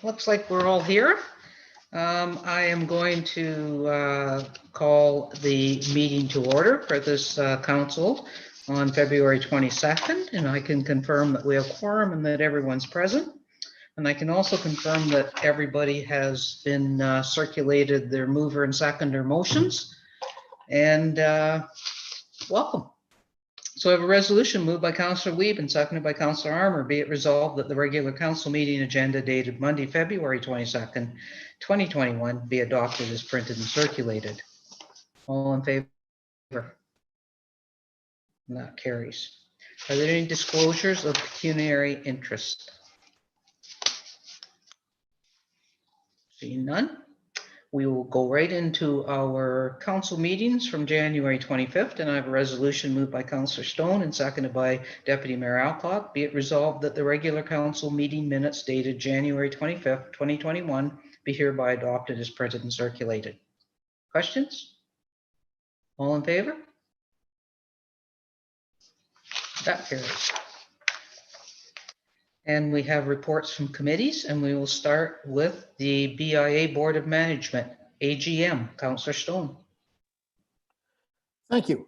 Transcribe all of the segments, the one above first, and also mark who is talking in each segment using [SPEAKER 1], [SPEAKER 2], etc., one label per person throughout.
[SPEAKER 1] looks like we're all here. I am going to call the meeting to order for this council on February 22nd, and I can confirm that we have quorum and that everyone's present. And I can also confirm that everybody has been circulated their mover and seconder motions. And welcome. So I have a resolution moved by Councillor Wiebe and seconded by Councillor Armour. Be it resolved that the regular council meeting agenda dated Monday, February 22nd, 2021 be adopted as printed and circulated. All in favor? And that carries. Are there any disclosures of pecuniary interest? Seeing none. We will go right into our council meetings from January 25th, and I have a resolution moved by Councillor Stone and seconded by Deputy Mayor Alcock. Be it resolved that the regular council meeting minutes dated January 25th, 2021 be hereby adopted as printed and circulated. Questions? All in favor? That carries. And we have reports from committees, and we will start with the BIA Board of Management, AGM. Councillor Stone.
[SPEAKER 2] Thank you.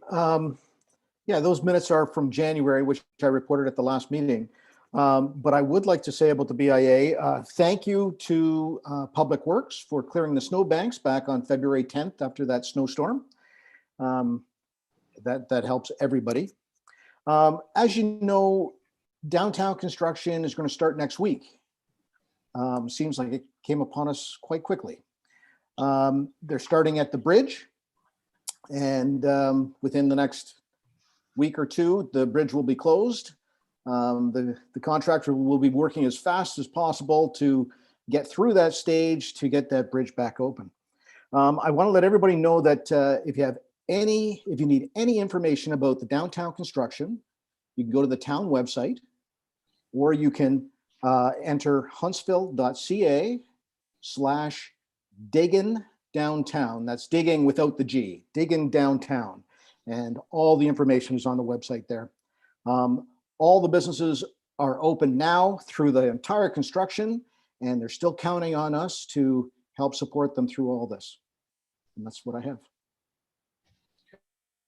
[SPEAKER 2] Yeah, those minutes are from January, which I reported at the last meeting. But I would like to say about the BIA, thank you to Public Works for clearing the snowbanks back on February 10th after that snowstorm. That helps everybody. As you know, downtown construction is going to start next week. Seems like it came upon us quite quickly. They're starting at the bridge, and within the next week or two, the bridge will be closed. The contractor will be working as fast as possible to get through that stage to get that bridge back open. I want to let everybody know that if you need any information about the downtown construction, you can go to the town website, or you can enter huntsville.ca/diggin downtown. That's digging without the G, digging downtown. And all the information is on the website there. All the businesses are open now through the entire construction, and they're still counting on us to help support them through all this. And that's what I have.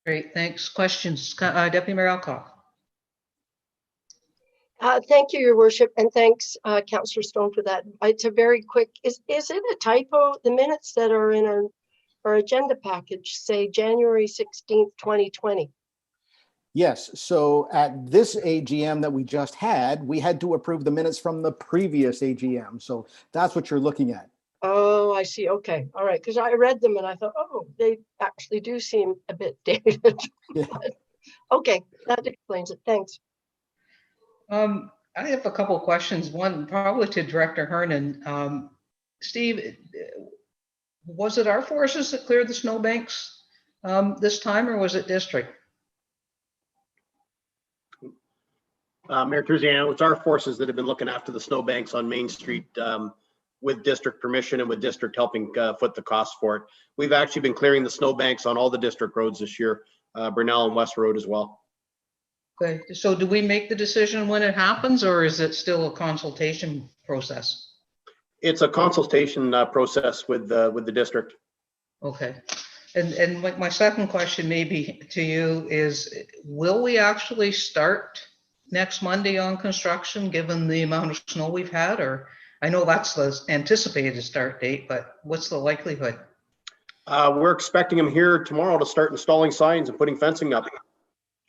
[SPEAKER 1] Great, thanks. Questions? Deputy Mayor Alcock.
[SPEAKER 3] Thank you, Your Worship, and thanks, Councillor Stone, for that. It's a very quick. Is it a typo? The minutes that are in our agenda package say January 16th, 2020.
[SPEAKER 2] Yes. So at this AGM that we just had, we had to approve the minutes from the previous AGM. So that's what you're looking at.
[SPEAKER 3] Oh, I see. Okay. All right. Because I read them and I thought, oh, they actually do seem a bit dated.
[SPEAKER 2] Yeah.
[SPEAKER 3] Okay, that explains it. Thanks.
[SPEAKER 1] I have a couple of questions. One probably to Director Hernan. Steve, was it our forces that cleared the snowbanks this time, or was it district?
[SPEAKER 4] Mayor Terziano, it's our forces that have been looking after the snowbanks on Main Street with district permission and with district helping foot the cost for it. We've actually been clearing the snowbanks on all the district roads this year, Burnell and West Road as well.
[SPEAKER 1] Okay, so do we make the decision when it happens, or is it still a consultation process?
[SPEAKER 4] It's a consultation process with the district.
[SPEAKER 1] Okay, and my second question maybe to you is, will we actually start next Monday on construction given the amount of snow we've had? Or I know that's the anticipated start date, but what's the likelihood?
[SPEAKER 4] We're expecting them here tomorrow to start installing signs and putting fencing up.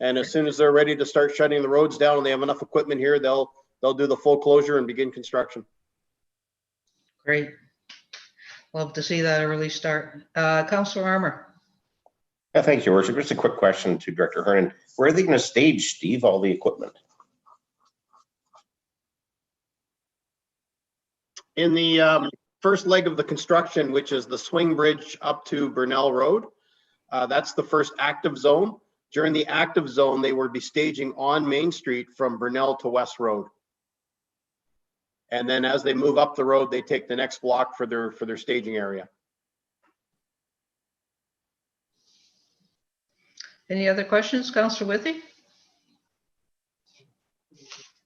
[SPEAKER 4] And as soon as they're ready to start shutting the roads down and they have enough equipment here, they'll do the full closure and begin construction.
[SPEAKER 1] Great. Love to see that early start. Councillor Armour.
[SPEAKER 5] Yeah, thank you, Your Worship. Just a quick question to Director Hernan. Where are they going to stage, Steve, all the equipment?
[SPEAKER 4] In the first leg of the construction, which is the swing bridge up to Burnell Road, that's the first active zone. During the active zone, they will be staging on Main Street from Burnell to West Road. And then as they move up the road, they take the next block for their staging area.
[SPEAKER 1] Any other questions, Councillor Withey?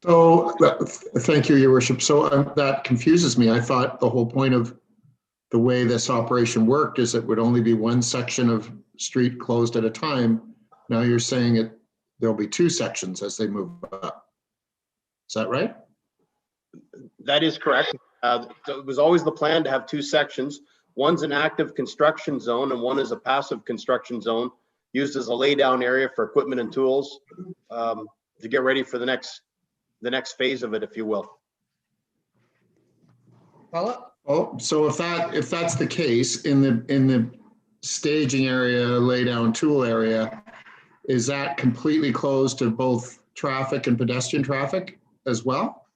[SPEAKER 6] So, thank you, Your Worship. So that confuses me. I thought the whole point of the way this operation worked is it would only be one section of street closed at a time. Now you're saying there'll be two sections as they move up. Is that right?
[SPEAKER 4] That is correct. It was always the plan to have two sections. One's an active construction zone and one is a passive construction zone used as a laydown area for equipment and tools to get ready for the next phase of it, if you will.
[SPEAKER 1] Paula?
[SPEAKER 6] Oh, so if that's the case in the staging area, laydown tool area, is that completely closed to both traffic and pedestrian traffic as well?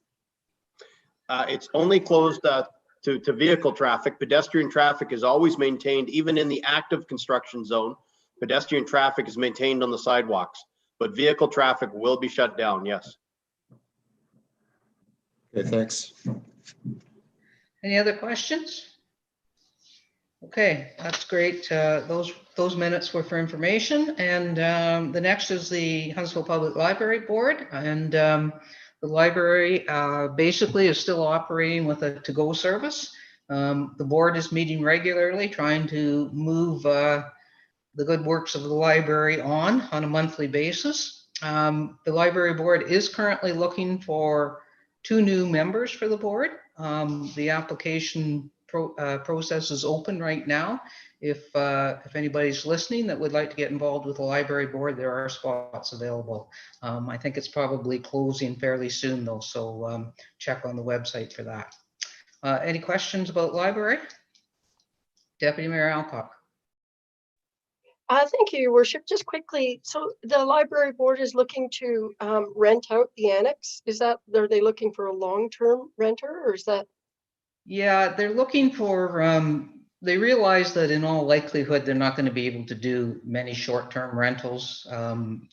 [SPEAKER 4] It's only closed to vehicle traffic. Pedestrian traffic is always maintained, even in the active construction zone. Pedestrian traffic is maintained on the sidewalks, but vehicle traffic will be shut down, yes.
[SPEAKER 6] Okay, thanks.
[SPEAKER 1] Any other questions? Okay, that's great. Those minutes were for information. And the next is the Huntsville Public Library Board. And the library basically is still operating with a to-go service. The board is meeting regularly, trying to move the good works of the library on a monthly basis. The library board is currently looking for 2 new members for the board. The application process is open right now. If anybody's listening that would like to get involved with the library board, there are spots available. I think it's probably closing fairly soon though, so check on the website for that. Any questions about library? Deputy Mayor Alcock.
[SPEAKER 3] Thank you, Your Worship. Just quickly, so the library board is looking to rent out the annex. Are they looking for a long-term renter, or is that?
[SPEAKER 1] Yeah, they're looking for, they realize that in all likelihood, they're not going to be able to do many short-term rentals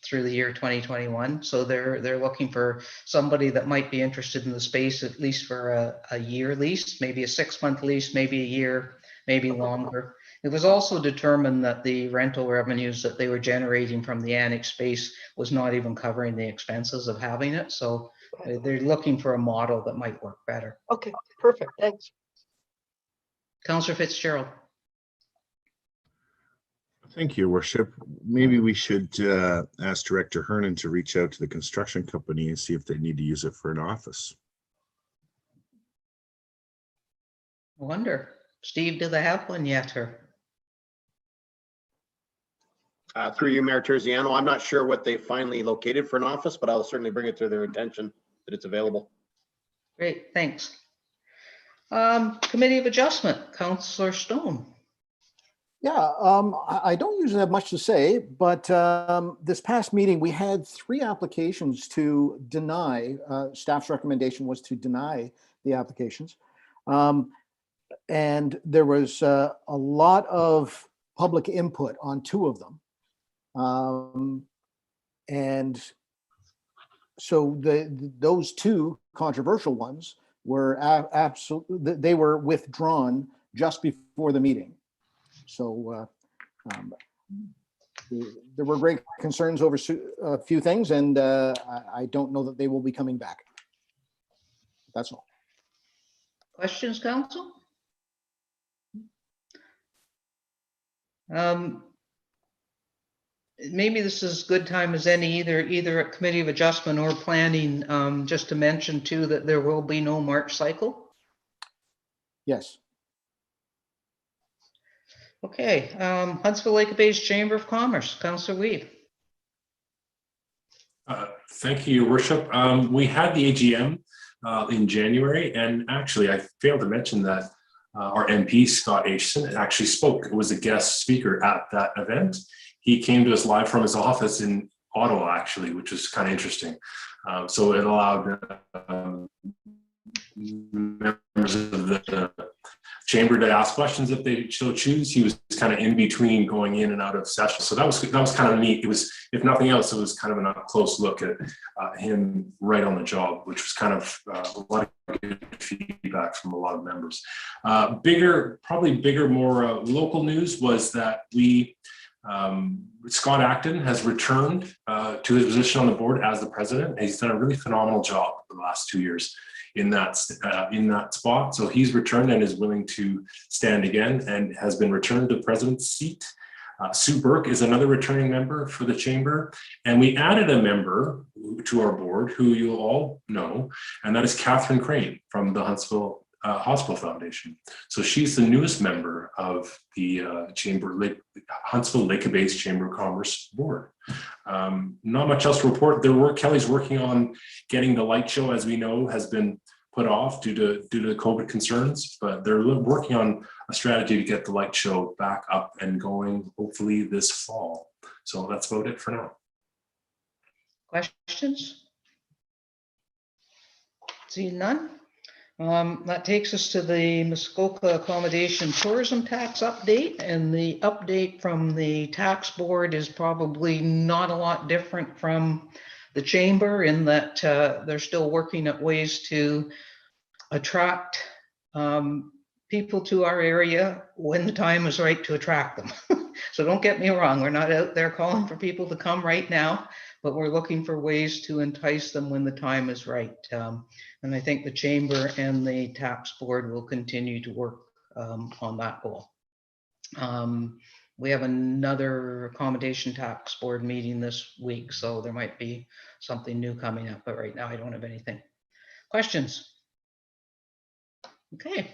[SPEAKER 1] through the year 2021. So they're looking for somebody that might be interested in the space at least for a year lease, maybe a 6-month lease, maybe a year, maybe longer. It was also determined that the rental revenues that they were generating from the annex space was not even covering the expenses of having it. So they're looking for a model that might work better.
[SPEAKER 3] Okay, perfect. Thanks.
[SPEAKER 1] Councillor Fitzgerald.
[SPEAKER 7] Thank you, Your Worship. Maybe we should ask Director Hernan to reach out to the construction company and see if they need to use it for an office.
[SPEAKER 1] I wonder, Steve, do they have one yet? Or
[SPEAKER 4] Through you, Mayor Terziano, I'm not sure what they finally located for an office, but I'll certainly bring it to their attention that it's available.
[SPEAKER 1] great, thanks. Committee of Adjustment, Councillor Stone.
[SPEAKER 2] Yeah, I don't usually have much to say, but this past meeting, we had 3 applications to deny. Staff's recommendation was to deny the applications. And there was a lot of public input on 2 of them. And so those 2 controversial ones were absolutely, they were withdrawn just before the meeting. So there were great concerns over a few things, and I don't know that they will be coming back. That's all.
[SPEAKER 1] Questions, Council? Maybe this is good time as any, either at Committee of Adjustment or Planning, just to mention too that there will be no March cycle.
[SPEAKER 2] Yes.
[SPEAKER 1] Okay, Huntsville Lake Bay's Chamber of Commerce, Councillor Weed.
[SPEAKER 8] Thank you, Your Worship. We had the AGM in January, and actually I failed to mention that our MP, Scott Aitchison, actually spoke. It was a guest speaker at that event. He came to us live from his office in Ottawa, actually, which was kind of interesting. So it allowed members of the chamber to ask questions if they so choose. He was kind of in between going in and out of session. So that was kind of neat. It was, if nothing else, it was kind of a close look at him right on the job, which was kind of a lot of good feedback from a lot of members. Probably bigger, more local news was that we Scott Acton has returned to his position on the board as the president. He's done a really phenomenal job the last 2 years in that spot. So he's returned and is willing to stand again and has been returned to the president's seat. Sue Burke is another returning member for the chamber. And we added a member to our board who you'll all know, and that is Catherine Crane from the Huntsville Hospital Foundation. So she's the newest member of the Huntsville Lake-Based Chamber of Commerce board. Not much else to report. Kelly's working on getting the light show, as we know, has been put off due to COVID concerns, but they're working on a strategy to get the light show back up and going, hopefully this fall. So that's about it for now.
[SPEAKER 1] Questions? See none? That takes us to the Muskoka Accommodation Tourism Tax update, and the update from the tax board is probably not a lot different from the chamber in that they're still working at ways to attract people to our area when the time is right to attract them. So don't get me wrong, we're not out there calling for people to come right now, but we're looking for ways to entice them when the time is right. And I think the chamber and the tax board will continue to work on that goal. We have another accommodation tax board meeting this week, so there might be something new coming up, but right now I don't have anything. Questions? Okay,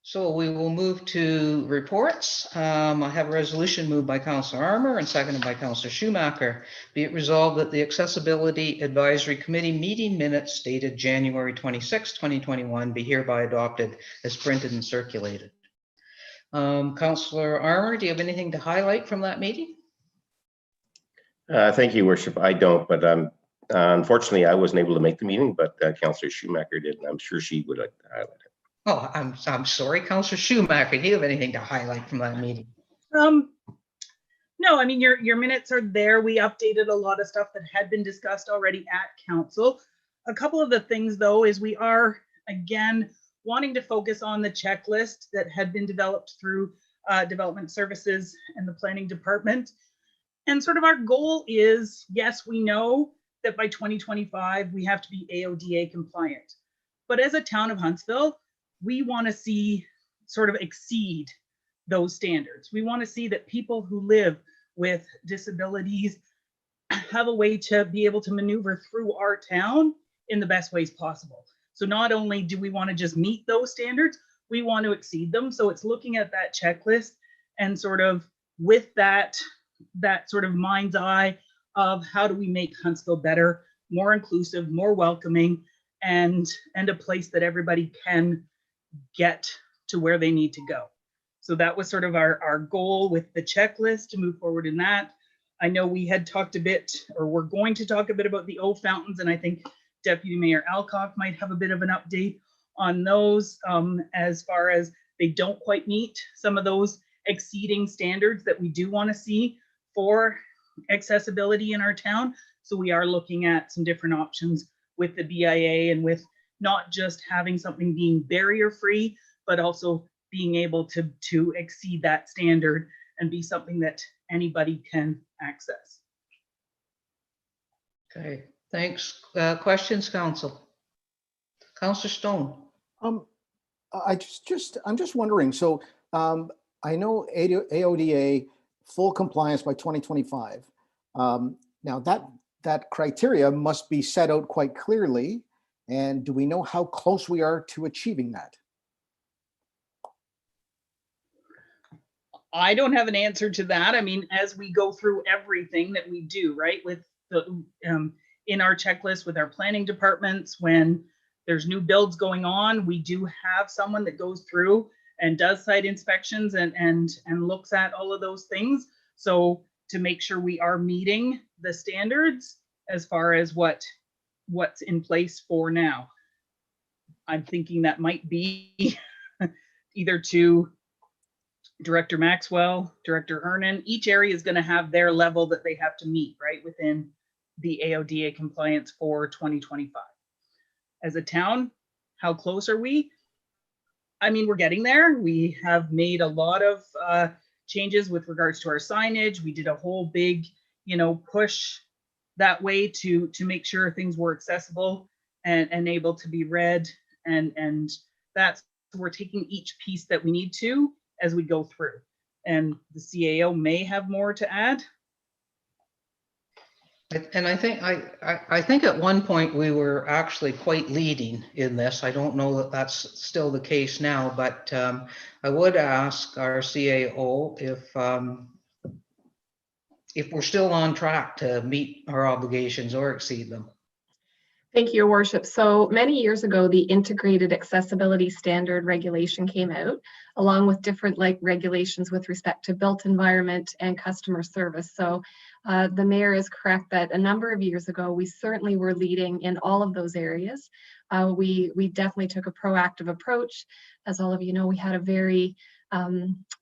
[SPEAKER 1] so we will move to reports. I have a resolution moved by Councillor Armour and seconded by Councillor Schumacher. Be it resolved that the Accessibility Advisory Committee meeting minutes dated January 26, 2021 be hereby adopted as printed and circulated. Councillor Armour, do you have anything to highlight from that meeting?
[SPEAKER 5] Thank you, Worship. I don't, but unfortunately, I wasn't able to make the meeting, but Councillor Schumacher did, and I'm sure she would like to highlight it.
[SPEAKER 1] Oh, I'm sorry, Councillor Schumacher, do you have anything to highlight from that meeting?
[SPEAKER 9] No, I mean, your minutes are there. We updated a lot of stuff that had been discussed already at council. A couple of the things, though, is we are, again, wanting to focus on the checklist that had been developed through Development Services and the Planning Department. And sort of our goal is, yes, we know that by 2025, we have to be AODA compliant. But as a town of Huntsville, we want to see sort of exceed those standards. We want to see that people who live with disabilities have a way to be able to maneuver through our town in the best ways possible. So not only do we want to just meet those standards, we want to exceed them. So it's looking at that checklist and sort of with that sort of mind's eye of how do we make Huntsville better, more inclusive, more welcoming, and a place that everybody can get to where they need to go. So that was sort of our goal with the checklist to move forward in that. I know we had talked a bit, or we're going to talk a bit about the O fountains, and I think Deputy Mayor Alcock might have a bit of an update on those as far as they don't quite meet some of those exceeding standards that we do want to see for accessibility in our town. So we are looking at some different options with the BIA and with not just having something being barrier free, but also being able to exceed that standard and be something that anybody can access.
[SPEAKER 1] Okay, thanks. Questions, Council? Councillor Stone.
[SPEAKER 2] I'm just wondering, so I know AODA full compliance by 2025. Now that criteria must be set out quite clearly. And do we know how close we are to achieving that?
[SPEAKER 9] I don't have an answer to that. I mean, as we go through everything that we do, right, with the in our checklist with our planning departments, when there's new builds going on, we do have someone that goes through and does site inspections and looks at all of those things. So to make sure we are meeting the standards as far as what's in place for now. I'm thinking that might be either to Director Maxwell, Director Ernan. Each area is going to have their level that they have to meet, right, within the AODA compliance for 2025. As a town, how close are we? I mean, we're getting there. We have made a lot of changes with regards to our signage. We did a whole big, push that way to make sure things were accessible and able to be read. And that's, we're taking each piece that we need to as we go through. And the CAO may have more to add.
[SPEAKER 1] And I think at one point we were actually quite leading in this. I don't know that that's still the case now, but I would ask our CAO if we're still on track to meet our obligations or exceed them.
[SPEAKER 10] Thank you, Your Worship. So many years ago, the Integrated Accessibility Standard regulation came out, along with different regulations with respect to built environment and customer service. So the mayor is correct that a number of years ago, we certainly were leading in all of those areas. We definitely took a proactive approach. As all of you know, we had a very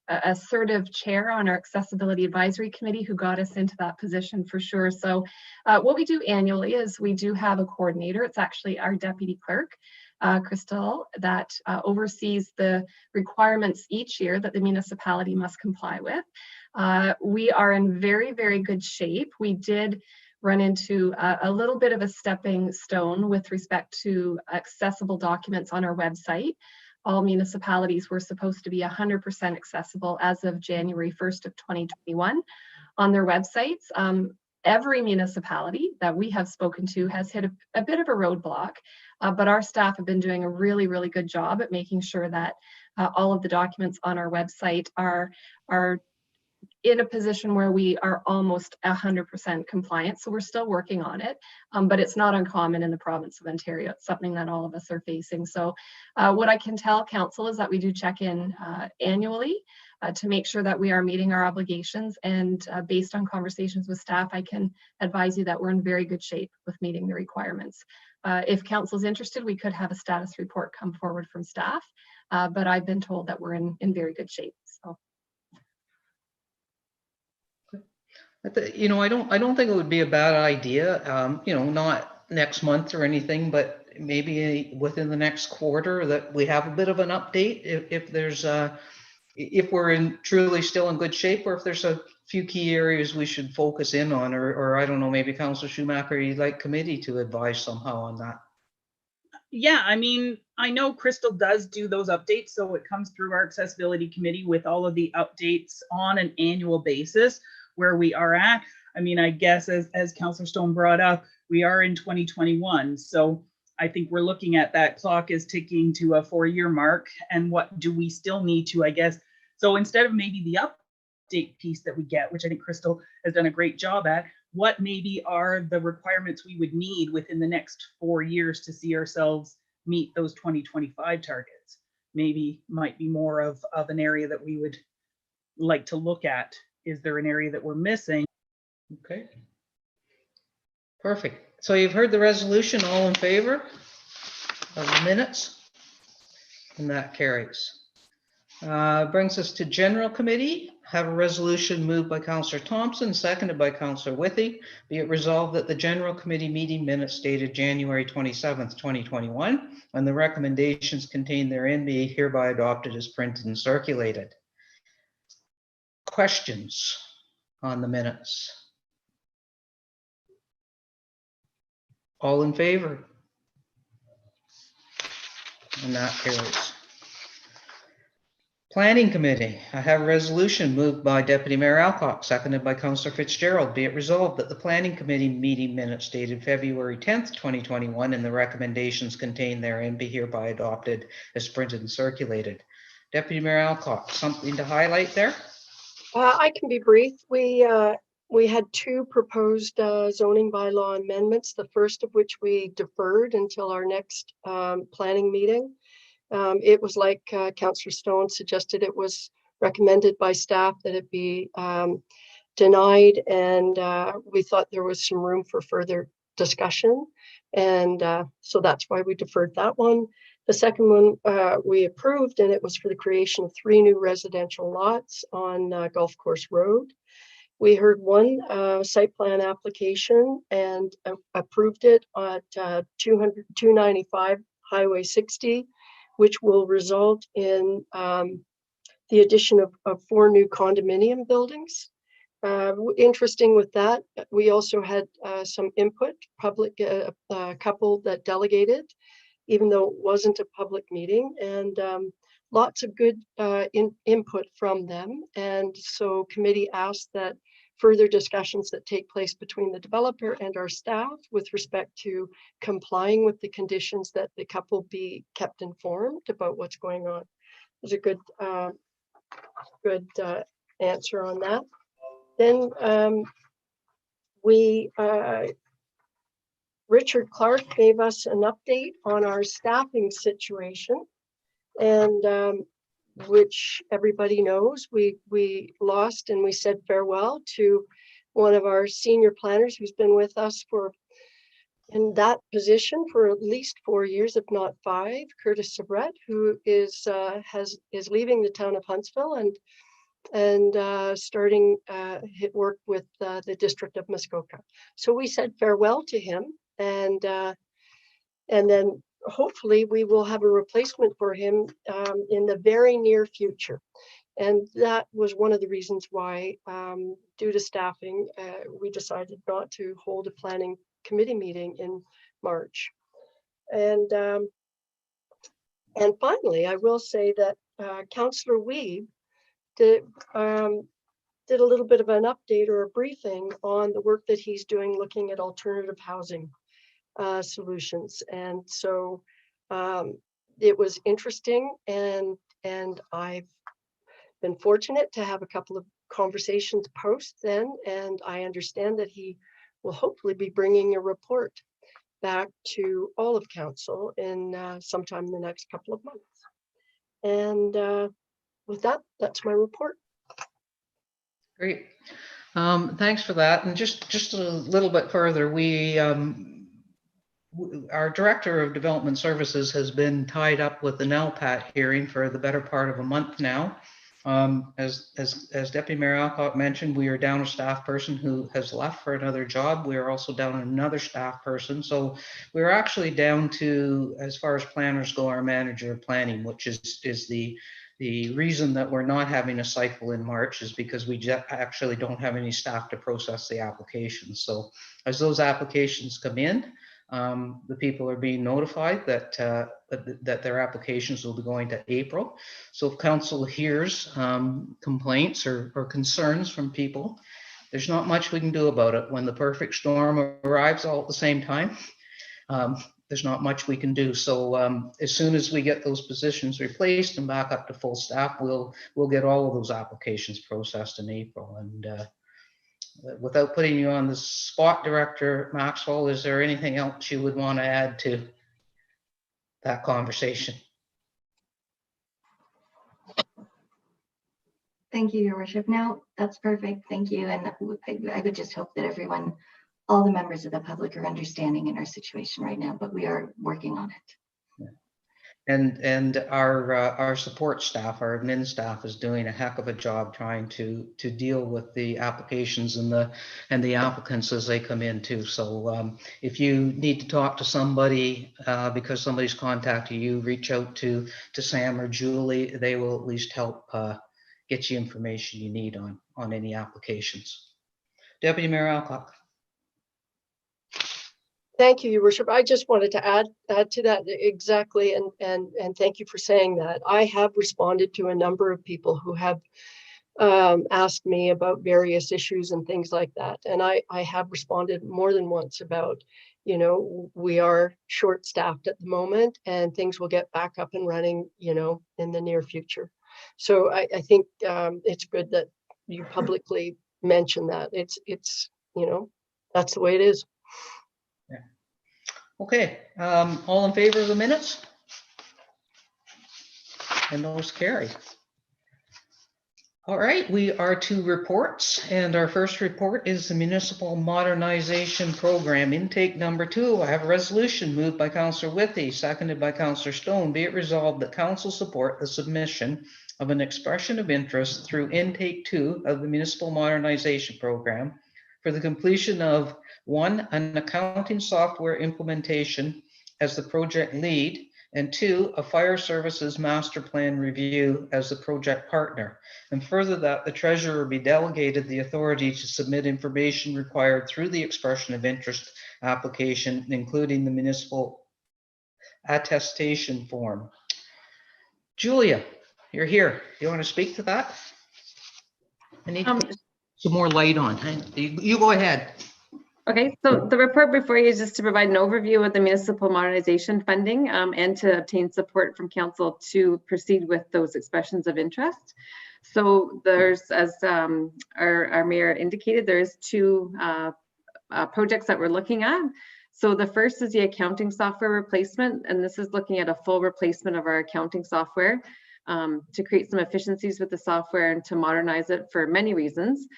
[SPEAKER 10] assertive chair on our Accessibility Advisory Committee who got us into that position for sure. So what we do annually is we do have a coordinator. It's actually our deputy clerk, Crystal, that oversees the requirements each year that the municipality must comply with. We are in very, very good shape. We did run into a little bit of a stepping stone with respect to accessible documents on our website. All municipalities were supposed to be 100% accessible as of January 1st of 2021 on their websites. Every municipality that we have spoken to has hit a bit of a roadblock, but our staff have been doing a really, really good job at making sure that all of the documents on our website are in a position where we are almost 100% compliant. So we're still working on it, but it's not uncommon in the province of Ontario. It's something that all of us are facing. So what I can tell council is that we do check in annually to make sure that we are meeting our obligations. And based on conversations with staff, I can advise you that we're in very good shape with meeting the requirements. If council is interested, we could have a status report come forward from staff, but I've been told that we're in very good shape. So.
[SPEAKER 1] I don't think it would be a bad idea, not next month or anything, but maybe within the next quarter that we have a bit of an update if we're truly still in good shape, or if there's a few key areas we should focus in on, or I don't know, maybe Councillor Schumacher, you'd like committee to advise somehow on that.
[SPEAKER 9] Yeah, I mean, I know Crystal does do those updates, so it comes through our accessibility committee with all of the updates on an annual basis where we are at. I mean, I guess as Councillor Stone brought up, we are in 2021. So I think we're looking at that clock is ticking to a 4-year mark. And what do we still need to, I guess? So instead of maybe the update piece that we get, which I think Crystal has done a great job at, what maybe are the requirements we would need within the next 4 years to see ourselves meet those 2025 targets? Maybe might be more of an area that we would like to look at. Is there an area that we're missing?
[SPEAKER 1] Okay. Perfect. So you've heard the resolution. All in favor of the minutes? And that carries. Brings us to General Committee. Have a resolution moved by Councillor Thompson, seconded by Councillor Withey. Be it resolved that the General Committee meeting minutes dated January 27th, 2021, and the recommendations contained therein be hereby adopted as printed and circulated. Questions on the minutes? All in favor? And that carries. Planning Committee. I have a resolution moved by Deputy Mayor Alcock, seconded by Councillor Fitzgerald. Be it resolved that the Planning Committee meeting minutes dated February 10th, 2021, and the recommendations contained therein be hereby adopted as printed and circulated. Deputy Mayor Alcock, something to highlight there?
[SPEAKER 3] I can be brief. We had 2 proposed zoning bylaw amendments, the first of which we deferred until our next planning meeting. It was like Councillor Stone suggested, it was recommended by staff that it be denied, and we thought there was some room for further discussion, and so that's why we deferred that one. The second one we approved, and it was for the creation of 3 new residential lots on Golf Course Road. We heard one site plan application and approved it at 295 Highway 60, which will result in the addition of 4 new condominium buildings. Interesting with that, we also had some input, public, a couple that delegated, even though it wasn't a public meeting, and lots of good input from them. And so committee asked that further discussions that take place between the developer and our staff with respect to complying with the conditions, that the couple be kept informed about what's going on. There's a good answer on that. Then Richard Clark gave us an update on our staffing situation, and which everybody knows, we lost and we said farewell to one of our senior planners who's been with us in that position for at least 4 years, if not 5, Curtis Sabret, who is leaving the town of Huntsville and starting work with the district of Muskoka. So we said farewell to him, and then hopefully we will have a replacement for him in the very near future. And that was one of the reasons why, due to staffing, we decided not to hold a planning committee meeting in March. And finally, I will say that Councillor Weeb did a little bit of an update or a briefing on the work that he's doing looking at alternative housing solutions. And so it was interesting, and I've been fortunate to have a couple of conversations post then, and I understand that he will hopefully be bringing a report back to all of council in sometime in the next couple of months. And with that, that's my report.
[SPEAKER 1] Great. Thanks for that. And just a little bit further, our Director of Development Services has been tied up with the NELPAT hearing for the better part of a month now. As Deputy Mayor Alcock mentioned, we are down a staff person who has left for another job. We are also down another staff person. So we're actually down to, as far as planners go, our manager of planning, which is the reason that we're not having a cycle in March is because we actually don't have any staff to process the applications. So as those applications come in, the people are being notified that their applications will be going to April. So if council hears complaints or concerns from people, there's not much we can do about it. When the perfect storm arrives all at the same time, there's not much we can do. So as soon as we get those positions replaced and back up to full staff, we'll get all of those applications processed in April. And without putting you on the spot, Director Maxwell, is there anything else you would want to add to that conversation?
[SPEAKER 11] Thank you, Your Worship. No, that's perfect. Thank you. And I would just hope that everyone, all the members of the public, are understanding in our situation right now, but we are working on it.
[SPEAKER 1] And our support staff, our admin staff, is doing a heck of a job trying to deal with the applications and the applicants as they come in too. So if you need to talk to somebody because somebody's contacted you, reach out to Sam or Julie. They will at least help get you information you need on any applications. Deputy Mayor Alcock.
[SPEAKER 3] Thank you, Your Worship. I just wanted to add to that exactly, and thank you for saying that. I have responded to a number of people who have asked me about various issues and things like that. And I have responded more than once about, we are short-staffed at the moment and things will get back up and running, in the near future. So I think it's good that you publicly mention that. It's that's the way it is.
[SPEAKER 1] Okay, all in favor of the minutes? And those carry. All right, we are to reports, and our first report is the Municipal Modernization Program, intake number 2. I have a resolution moved by Councillor Withey, seconded by Councillor Stone. Be it resolved that Council support the submission of an expression of interest through intake 2 of the Municipal Modernization Program for the completion of 1, an accounting software implementation as the project lead, And 2, a fire services master plan review as the project partner. And further, that the treasurer be delegated the authority to submit information required through the expression of interest application, including the municipal attestation form. Julia, you're here. You want to speak to that? I need to put some more light on. You go ahead.
[SPEAKER 10] Okay, so the report before you is just to provide an overview of the municipal modernization funding and to obtain support from council to proceed with those expressions of interest. So there's, as our mayor indicated, there's 2 projects that we're looking at. So the first is the accounting software replacement, and this is looking at a full replacement of our accounting software to create some efficiencies with the software and to modernize it for many reasons.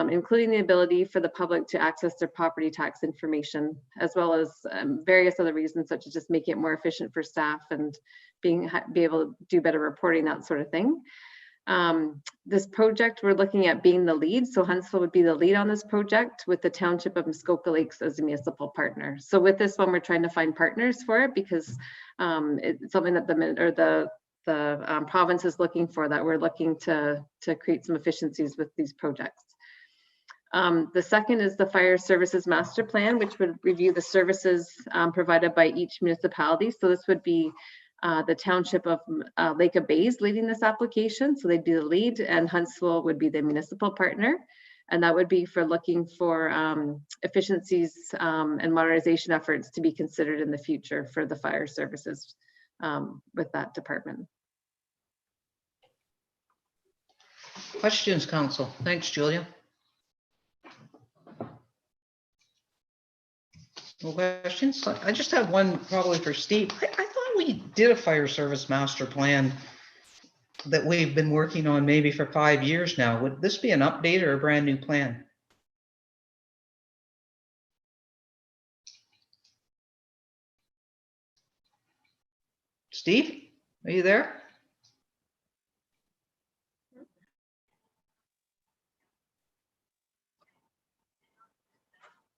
[SPEAKER 10] Including the ability for the public to access their property tax information, as well as various other reasons, such as just making it more efficient for staff and be able to do better reporting, that sort of thing. This project, we're looking at being the lead. So Huntsville would be the lead on this project with the Township of Muskoka Lakes as a municipal partner. So with this one, we're trying to find partners for it because it's something that the province is looking for, that we're looking to create some efficiencies with these projects. The second is the fire services master plan, which would review the services provided by each municipality. So this would be the Township of Lake of Bays leading this application. So they'd be the lead, and Huntsville would be the municipal partner. And that would be for looking for efficiencies and modernization efforts to be considered in the future for the fire services with that department.
[SPEAKER 1] Questions, council? Thanks, Julia. No questions? I just have one probably for Steve. I thought we did a fire service master plan that we've been working on maybe for 5 years now. Would this be an update or a brand new plan? Steve, are you there?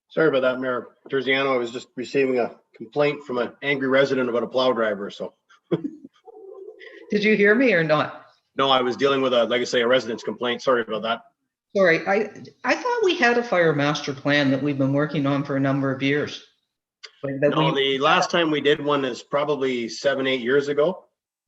[SPEAKER 4] Sorry about that, Mayor Terziano. I was just receiving a complaint from an angry resident about a plow driver, so.
[SPEAKER 1] Did you hear me or not?
[SPEAKER 4] No, I was dealing with like I say, a resident's complaint. Sorry about that.
[SPEAKER 1] Sorry, I thought we had a fire master plan that we've been working on for a number of years.
[SPEAKER 4] No, the last time we did one is probably 7-8 years ago.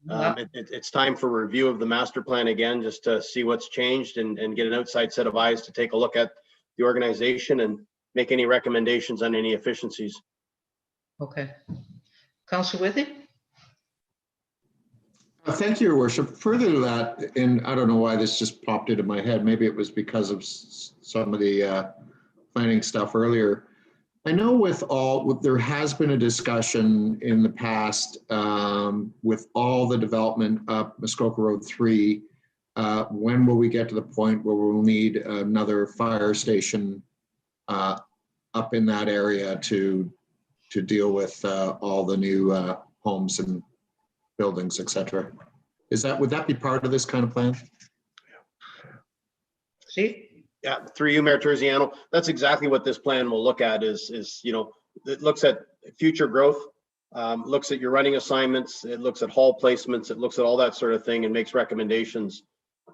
[SPEAKER 4] It's time for review of the master plan again, just to see what's changed and get an outside set of eyes to take a look at the organization and make any recommendations on any efficiencies.
[SPEAKER 1] Okay. Councilor Withy?
[SPEAKER 6] Thank you, Your Worship. Further to that, and I don't know why this just popped into my head. Maybe it was because of some of the planning stuff earlier. I know there has been a discussion in the past with all the development up Muskoka Road 3. When will we get to the point where we'll need another fire station up in that area to deal with all the new homes and buildings, etc.? Would that be part of this kind of plan?
[SPEAKER 1] See?
[SPEAKER 4] Yeah, through you, Mayor Terziano, that's exactly what this plan will look at is it looks at future growth, looks at your running assignments, it looks at hall placements, it looks at all that sort of thing and makes recommendations.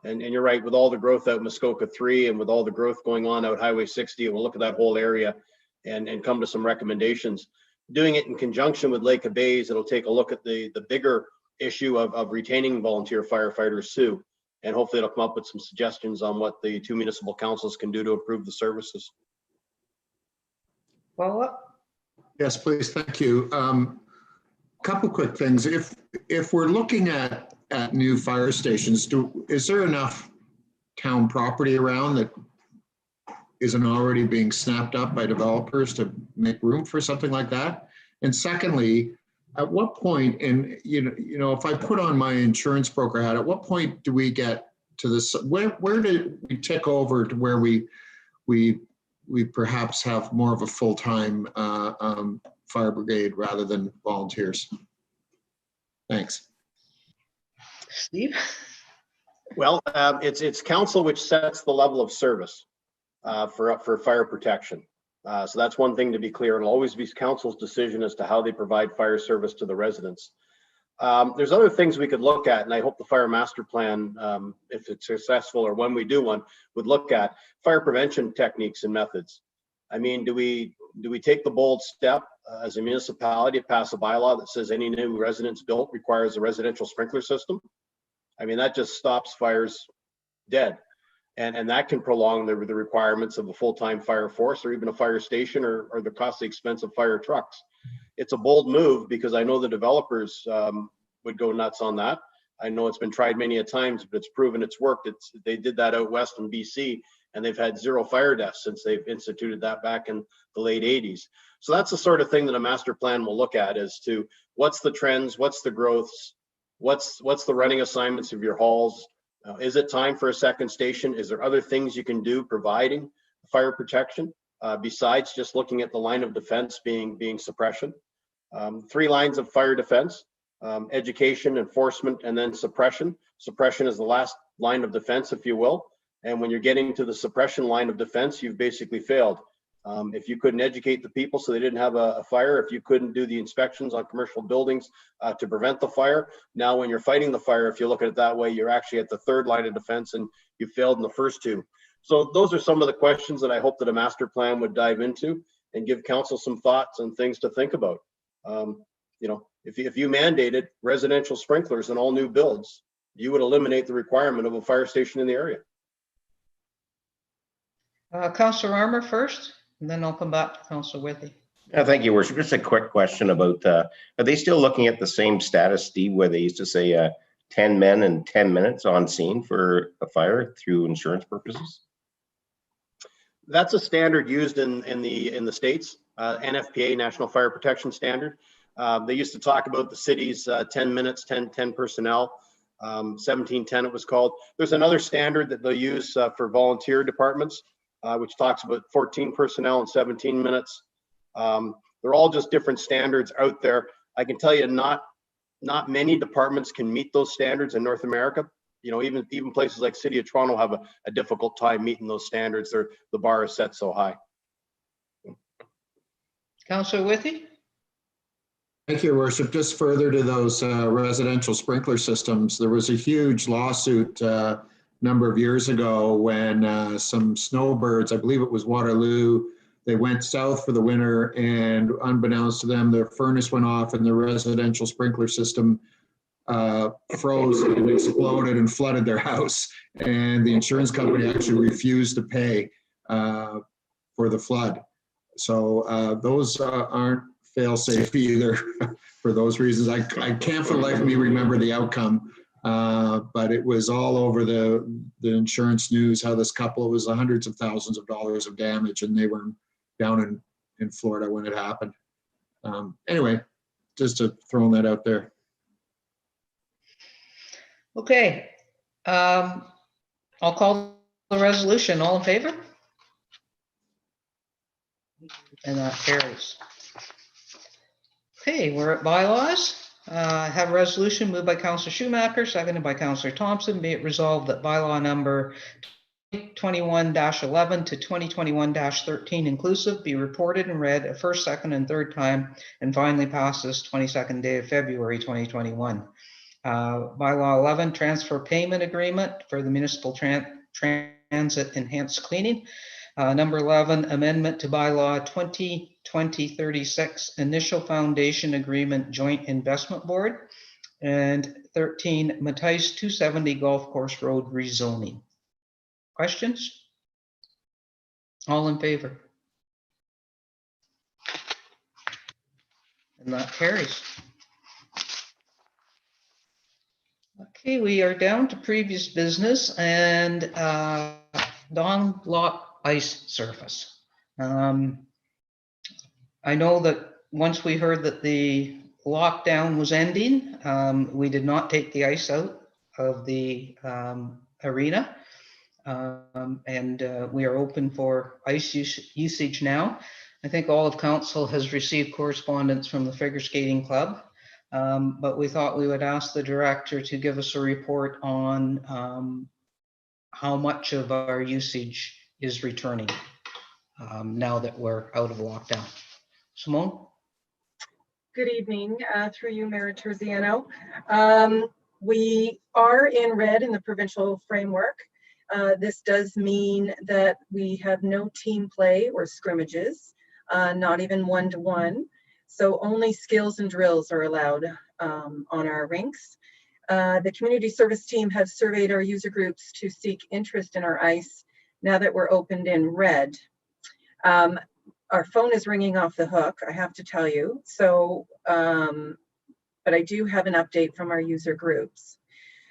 [SPEAKER 4] And you're right, with all the growth out Muskoka 3 and with all the growth going on out Highway 60, it will look at that whole area and come to some recommendations. Doing it in conjunction with Lake of Bays, it'll take a look at the bigger issue of retaining volunteer firefighters too. And hopefully it'll come up with some suggestions on what the 2 municipal councils can do to improve the services.
[SPEAKER 1] Follow up?
[SPEAKER 6] Yes, please. Thank you. Couple quick things. If we're looking at new fire stations, is there enough town property around that isn't already being snapped up by developers to make room for something like that? And secondly, at what point, and if I put on my insurance broker hat, at what point do we get to this? Where did we tick over to where we perhaps have more of a full-time fire brigade rather than volunteers? Thanks.
[SPEAKER 1] Steve?
[SPEAKER 4] Well, it's council which sets the level of service for fire protection. So that's one thing to be clear. It'll always be council's decision as to how they provide fire service to the residents. There's other things we could look at, and I hope the fire master plan, if it's successful or when we do one, would look at fire prevention techniques and methods. I mean, do we take the bold step as a municipality to pass a bylaw that says any new residence built requires a residential sprinkler system? I mean, that just stops fires dead. And that can prolong the requirements of a full-time fire force or even a fire station or the costly expense of fire trucks. It's a bold move because I know the developers would go nuts on that. I know it's been tried many a times, but it's proven it's worked. They did that out west in BC, and they've had 0 fire deaths since they've instituted that back in the late 80s. So that's the sort of thing that a master plan will look at, as to what's the trends, what's the growths, what's the running assignments of your halls. Is it time for a second station? Is there other things you can do providing fire protection besides just looking at the line of defense being suppression? 3 lines of fire defense: education, enforcement, and then suppression. Suppression is the last line of defense, if you will. And when you're getting to the suppression line of defense, you've basically failed. If you couldn't educate the people so they didn't have a fire, if you couldn't do the inspections on commercial buildings to prevent the fire, now when you're fighting the fire, if you look at it that way, you're actually at the 3rd line of defense and you failed in the first 2. So those are some of the questions that I hope that a master plan would dive into and give council some thoughts and things to think about. You know, if you mandated residential sprinklers in all new builds, you would eliminate the requirement of a fire station in the area.
[SPEAKER 1] Councillor Armour first, and then I'll come back to Councillor Withey.
[SPEAKER 5] Yeah, thank you, Worship. Just a quick question about, are they still looking at the same status, Steve, where they used to say 10 men and 10 minutes on scene for a fire through insurance purposes?
[SPEAKER 4] That's a standard used in the States, NFPA, National Fire Protection Standard. They used to talk about the city's 10 minutes, 10 personnel, 1710 it was called. There's another standard that they'll use for volunteer departments, which talks about 14 personnel and 17 minutes. They're all just different standards out there. I can tell you not many departments can meet those standards in North America. You know, even places like City of Toronto have a difficult time meeting those standards. The bar is set so high.
[SPEAKER 1] Councillor Withey?
[SPEAKER 6] Thank you, Your Worship. Just further to those residential sprinkler systems, there was a huge lawsuit a number of years ago when some snowbirds, I believe it was Waterloo, they went south for the winter, and unbeknownst to them, their furnace went off and the residential sprinkler system froze and exploded and flooded their house. And the insurance company actually refused to pay for the flood. So those aren't fail-safe either for those reasons. I can't for the life of me remember the outcome, but it was all over the insurance news how this couple, it was hundreds of thousands of dollars of damage, and they were down in Florida when it happened. Anyway, just to throw that out there.
[SPEAKER 1] Okay, I'll call the resolution. All in favor? And that carries. Okay, we're at bylaws. Have a resolution moved by Councillor Schumacher, seconded by Councillor Thompson. Be it resolved that bylaw number 2021-11 to 2021-13 inclusive be reported and read a first, second, and third time, and finally passes 22nd day of February 2021. Bylaw 11, transfer payment agreement for the municipal transit enhanced cleaning. Number 11, amendment to bylaw 2020-36, initial foundation agreement joint investment board. And 13, Mattice 270 Golf Course Road rezoning. Questions? All in favor? And that carries. Okay, we are down to previous business and Don Lock ice surface. I know that once we heard that the lockdown was ending, we did not take the ice out of the arena, and we are open for ice usage now. I think all of council has received correspondence from the Figure Skating Club, but we thought we would ask the director to give us a report on how much of our usage is returning now that we're out of lockdown. Simone?
[SPEAKER 12] Good evening, through you, Mayor Terziano. We are in red in the provincial framework. This does mean that we have no team play or scrimmages, not even one-to-one. So only skills and drills are allowed on our rinks. The community service team has surveyed our user groups to seek interest in our ice now that we're opened in red. Our phone is ringing off the hook, I have to tell you. So, but I do have an update from our user groups.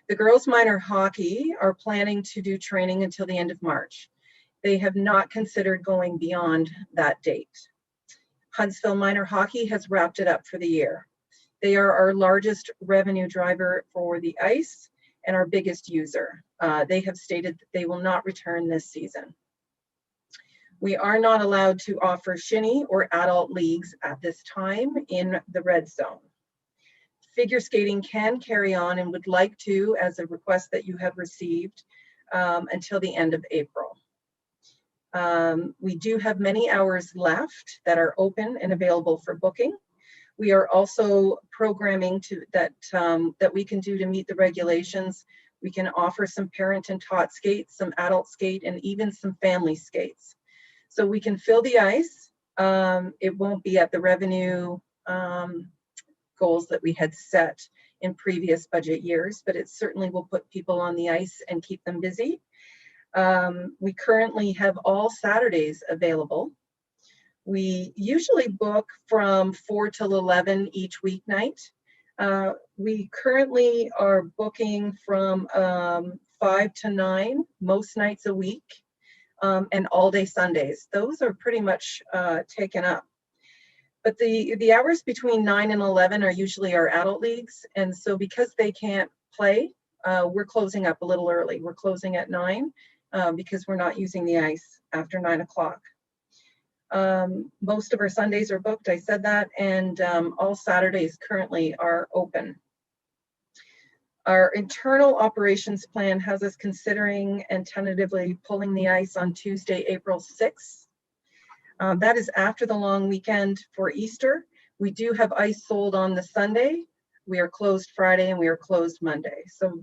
[SPEAKER 12] The girls minor hockey are planning to do training until the end of March. They have not considered going beyond that date. Huntsville minor hockey has wrapped it up for the year. They are our largest revenue driver for the ice and our biggest user. They have stated that they will not return this season. We are not allowed to offer shinny or adult leagues at this time in the red zone. Figure skating can carry on and would like to, as a request that you have received, until the end of April. We do have many hours left that are open and available for booking. We are also programming that we can do to meet the regulations. We can offer some parent and taught skates, some adult skate, and even some family skates. So we can fill the ice. It won't be at the revenue goals that we had set in previous budget years, but it certainly will put people on the ice and keep them busy. We currently have all Saturdays available. We usually book from 4 till 11 each weeknight. We currently are booking from 5 to 9 most nights a week. And all day Sundays. Those are pretty much taken up. But the hours between 9 and 11 are usually our adult leagues. And so because they can't play, we're closing up a little early. We're closing at 9 because we're not using the ice after 9 o'clock. Most of our Sundays are booked, I said that, and all Saturdays currently are open. Our internal operations plan has us considering and tentatively pulling the ice on Tuesday, April 6th. That is after the long weekend for Easter. We do have ice sold on the Sunday. We are closed Friday and we are closed Monday. So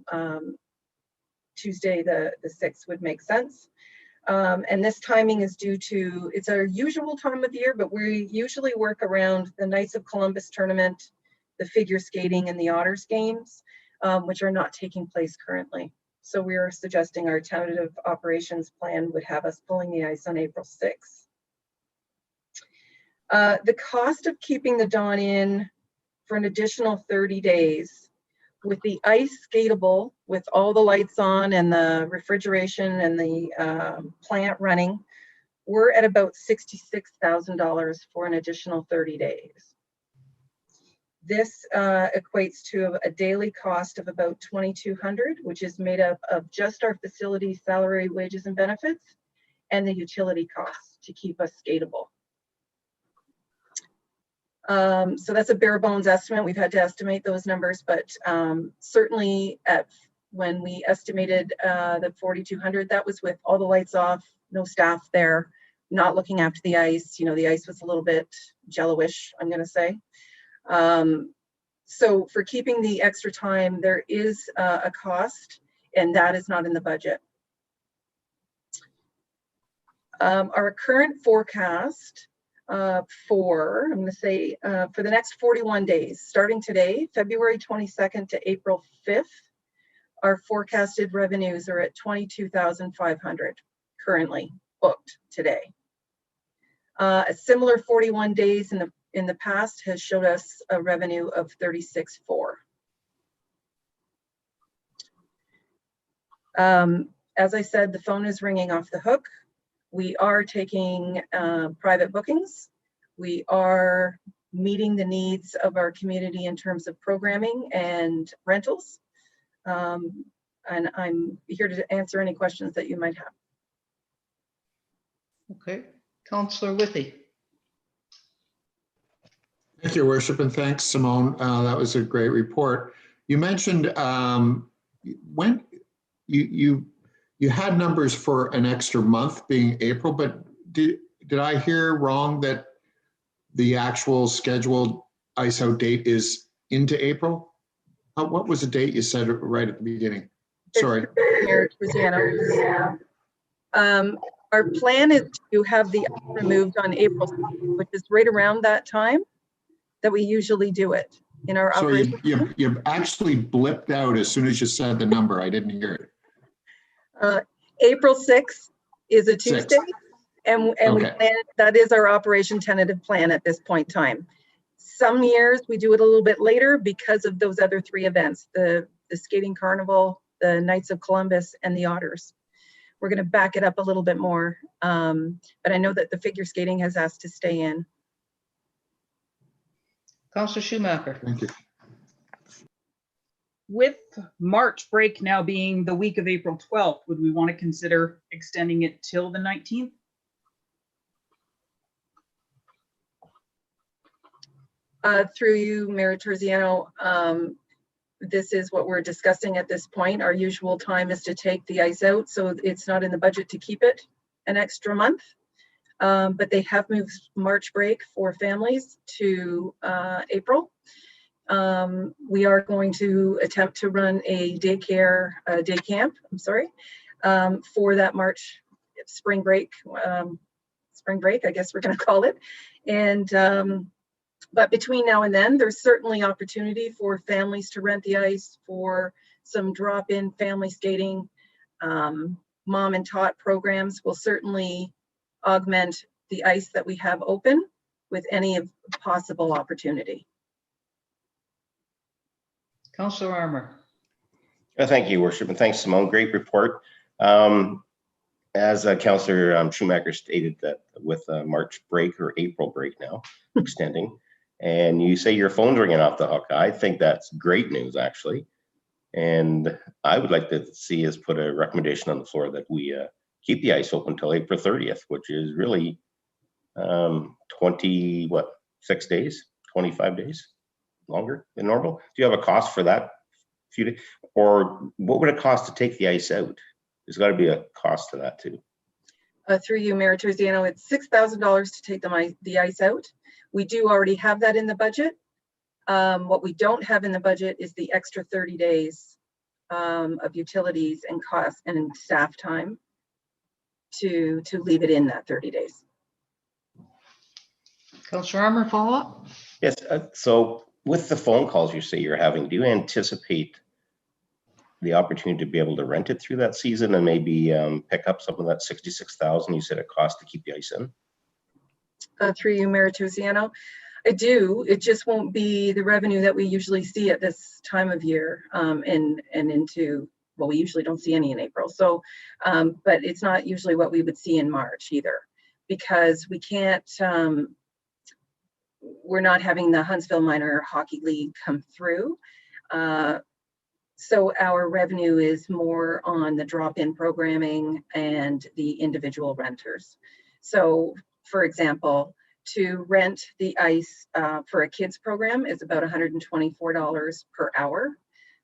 [SPEAKER 12] Tuesday, the 6th would make sense. And this timing is due to, it's our usual time of year, but we usually work around the Knights of Columbus tournament, the figure skating and the Otters games. Which are not taking place currently. So we are suggesting our tentative operations plan would have us pulling the ice on April 6th. The cost of keeping the Dawn in for an additional 30 days with the ice skatable, with all the lights on and the refrigeration and the plant running, we're at about $66,000 for an additional 30 days. This equates to a daily cost of about $2,200, which is made up of just our facility salary, wages, and benefits, and the utility costs to keep us skatable. So that's a bare bones estimate. We've had to estimate those numbers, but certainly when we estimated the $4,200, that was with all the lights off, no staff there, not looking after the ice. You know, the ice was a little bit jello-ish, I'm going to say. So for keeping the extra time, there is a cost, and that is not in the budget. Our current forecast for the next 41 days, starting today, February 22nd to April 5th, our forecasted revenues are at $22,500 currently booked today. A similar 41 days in the past has showed us a revenue of $36,400. As I said, the phone is ringing off the hook. We are taking private bookings. We are meeting the needs of our community in terms of programming and rentals. And I'm here to answer any questions that you might have.
[SPEAKER 1] Okay, Councillor Withey.
[SPEAKER 6] Thank you, Your Worship, and thanks, Simone. That was a great report. You mentioned when you had numbers for an extra month being April, but did I hear wrong that the actual scheduled ice out date is into April? What was the date you said right at the beginning? Sorry.
[SPEAKER 12] Mayor Truziano. Our plan is to have the ice removed on April 6th, which is right around that time that we usually do it in our
[SPEAKER 6] So
[SPEAKER 12] operation.
[SPEAKER 6] you actually blipped out as soon as you said the number. I didn't hear it.
[SPEAKER 12] April 6th is a
[SPEAKER 6] Six.
[SPEAKER 12] Tuesday, and we
[SPEAKER 6] Okay.
[SPEAKER 12] plan, that is our operation tentative plan at this point in time. Some years we do it a little bit later because of those other three events, the skating carnival, the Knights of Columbus, and the Otters. We're going to back it up a little bit more, but I know that the figure skating has asked to stay in.
[SPEAKER 1] Councillor Schumacher.
[SPEAKER 6] Thank you.
[SPEAKER 9] With March break now being the week of April 12th, would we want to consider extending it till the 19th?
[SPEAKER 12] Through you, Mayor Terziano, this is what we're discussing at this point. Our usual time is to take the ice out, so it's not in the budget to keep it an extra month. But they have moved March break for families to April. We are going to attempt to run a day camp, for that March spring break, I guess we're going to call it. And but between now and then, there's certainly opportunity for families to rent the ice, for some drop-in family skating. Mom and tot programs will certainly augment the ice that we have open with any of possible opportunity.
[SPEAKER 1] Councillor Armour.
[SPEAKER 5] Thank you, Worship, and thanks, Simone. Great report. As Councillor Schumacher stated, that with March break or April break now extending, and you say your phone's ringing off the hook, I think that's great news, actually. And I would like to see us put a recommendation on the floor that we keep the ice open until April 30th, which is really 6 days, 25 days longer than normal. Do you have a cost for that few days? Or what would it cost to take the ice out? There's got to be a cost to that too.
[SPEAKER 12] Through you, Mayor Terziano, it's $6,000 to take the ice out. We do already have that in the budget. What we don't have in the budget is the extra 30 days of utilities and costs and staff time to leave it in that 30 days.
[SPEAKER 1] Councillor Armour, follow up?
[SPEAKER 5] Yes, so with the phone calls you say you're having, do you anticipate the opportunity to be able to rent it through that season and maybe pick up some of that 66,000 you said it cost to keep the ice in?
[SPEAKER 12] Through you, Mayor Terziano, I do. It just won't be the revenue that we usually see at this time of year, and into, well, we usually don't see any in April. So, but it's not usually what we would see in March either, because we can't, we're not having the Huntsville Minor Hockey League come through. So our revenue is more on the drop-in programming and the individual renters. So, for example, to rent the ice for a kids program is about $124 per hour.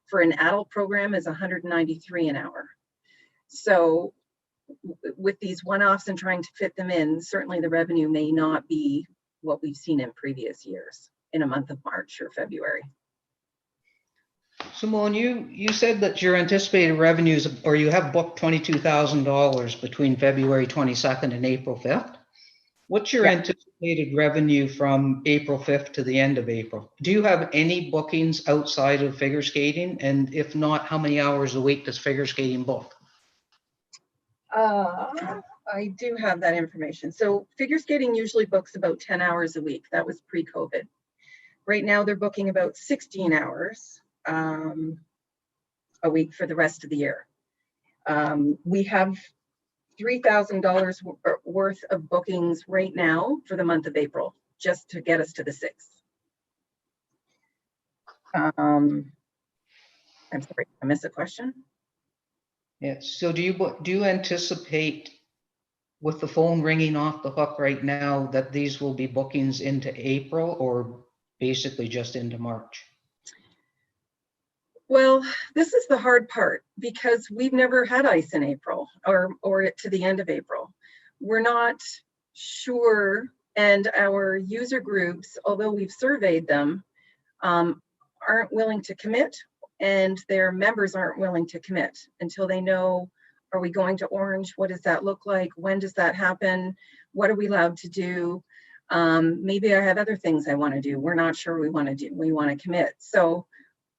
[SPEAKER 12] For an adult program is $193 an hour. So with these one-offs and trying to fit them in, certainly the revenue may not be what we've seen in previous years in a month of March or February.
[SPEAKER 1] Simone, you said that your anticipated revenues, or you have booked $22,000 between February 22nd and April 5th. What's your anticipated revenue from April 5th to the end of April? Do you have any bookings outside of figure skating? And if not, how many hours a week does figure skating book?
[SPEAKER 12] I do have that information. So figure skating usually books about 10 hours a week. That was pre-COVID. Right now they're booking about 16 hours a week for the rest of the year. We have $3,000 worth of bookings right now for the month of April, just to get us to the 6th. I'm sorry, I missed a question.
[SPEAKER 1] Yes. So do you anticipate, with the phone ringing off the hook right now, that these will be bookings into April or basically just into March?
[SPEAKER 12] Well, this is the hard part because we've never had ice in April or to the end of April. We're not sure And our user groups, although we've surveyed them, aren't willing to commit, and their members aren't willing to commit until they know, are we going to Orange? What does that look like? When does that happen? What are we allowed to do? Maybe I have other things I want to do. We're not sure we want to do. We want to commit. So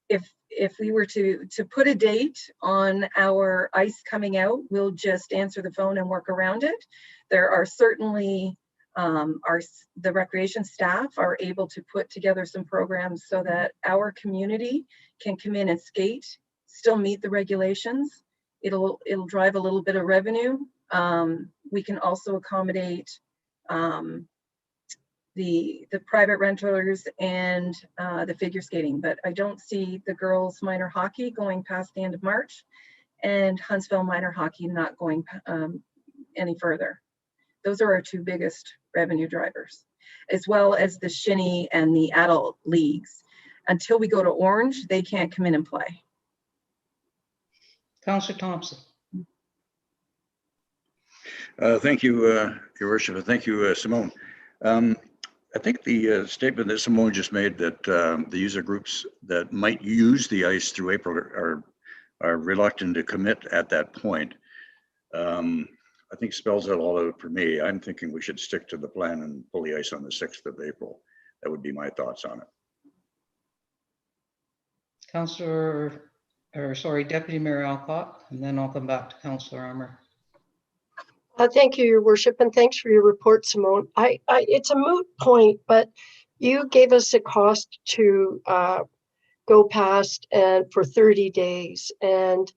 [SPEAKER 12] if we were to put a date on our ice coming out, we'll just answer the phone and work around it. There are certainly the recreation staff are able to put together some programs so that our community can come in and skate, still meet the regulations. It'll drive a little bit of revenue. We can also accommodate the private renters and the figure skating, but I don't see the girls minor hockey going past the end of March, and Huntsville minor hockey not going any further. Those are our two biggest revenue drivers, as well as the shinny and the adult leagues. Until we go to Orange, they can't come in and play.
[SPEAKER 1] Councillor Thompson.
[SPEAKER 13] Thank you, Your Worship, and thank you, Simone. I think the statement that Simone just made, that the user groups that might use the ice through April are reluctant to commit at that point, I think spells it all out for me. I'm thinking we should stick to the plan and pull the ice on the 6th of April. That would be my thoughts on it.
[SPEAKER 1] Deputy Mayor Alcott, and then I'll come back to Councillor Armour.
[SPEAKER 3] Thank you, Your Worship, and thanks for your report, Simone. It's a moot point, but you gave us a cost to go past and for 30 days, and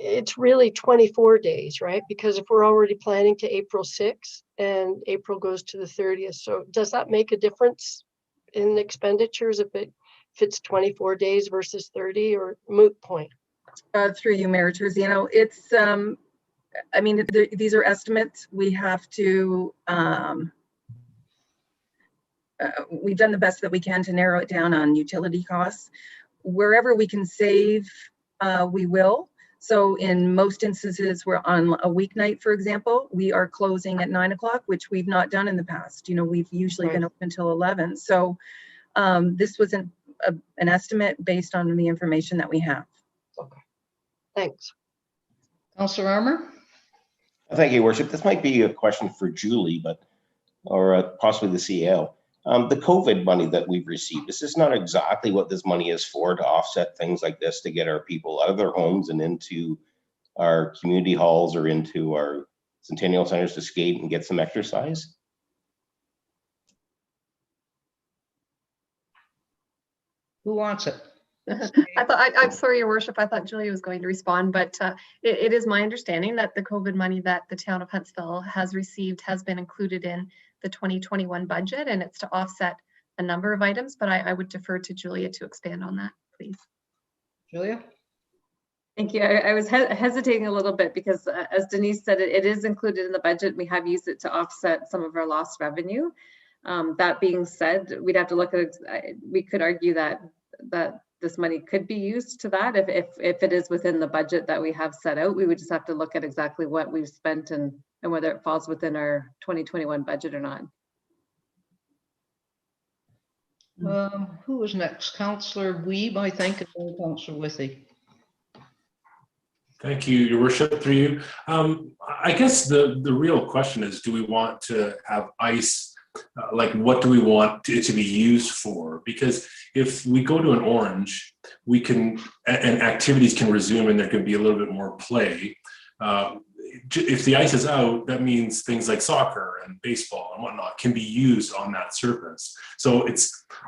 [SPEAKER 3] it's really 24 days, right? Because if we're already planning to April 6th and April goes to the 30th, so does that make a difference in expenditures if it's 24 days versus 30, or moot point?
[SPEAKER 12] Through you, Mayor Terziano, it's I mean, these are estimates. We have to, we've done the best that we can to narrow it down on utility costs. Wherever we can save, we will. So in most instances, we're on a weeknight, for example, we are closing at 9 o'clock, which we've not done in the past. You know, we've usually been open until 11. So this was an estimate based on the information that we have.
[SPEAKER 3] Okay, thanks.
[SPEAKER 1] Councillor Armour.
[SPEAKER 5] Thank you, Your Worship. This might be a question for Julie, or possibly the CAO. The COVID money that we've received, this is not exactly what this money is for, to offset things like this, to get our people out of their homes and into our community halls or into our centennial centers to skate and get some exercise.
[SPEAKER 1] Who wants it?
[SPEAKER 10] I'm sorry, Your Worship, I thought Julia was going to respond, but it is my understanding that the COVID money that the town of Huntsville has received has been included in the 2021 budget, and it's to offset a number of items, but I would defer to Julia to expand on that, please.
[SPEAKER 1] Julia?
[SPEAKER 14] Thank you. I was hesitating a little bit because as Denise said, it is included in the budget. We have used it to offset some of our lost revenue. That being said, we'd have to look at it. We could argue that this money could be used to that if it is within the budget that we have set out. We would just have to look at exactly what we've spent and whether it falls within our 2021 budget or not.
[SPEAKER 1] Who was next? Councillor Weeb, I think, and then Councillor Withy.
[SPEAKER 8] Thank you, Your Worship, through you. I guess the real question is, do we want to have ice? Like, what do we want it to be used for? Because if we go to an Orange, we can, and activities can resume and there can be a little bit more play. If the ice is out, that means things like soccer and baseball and whatnot can be used on that surface. So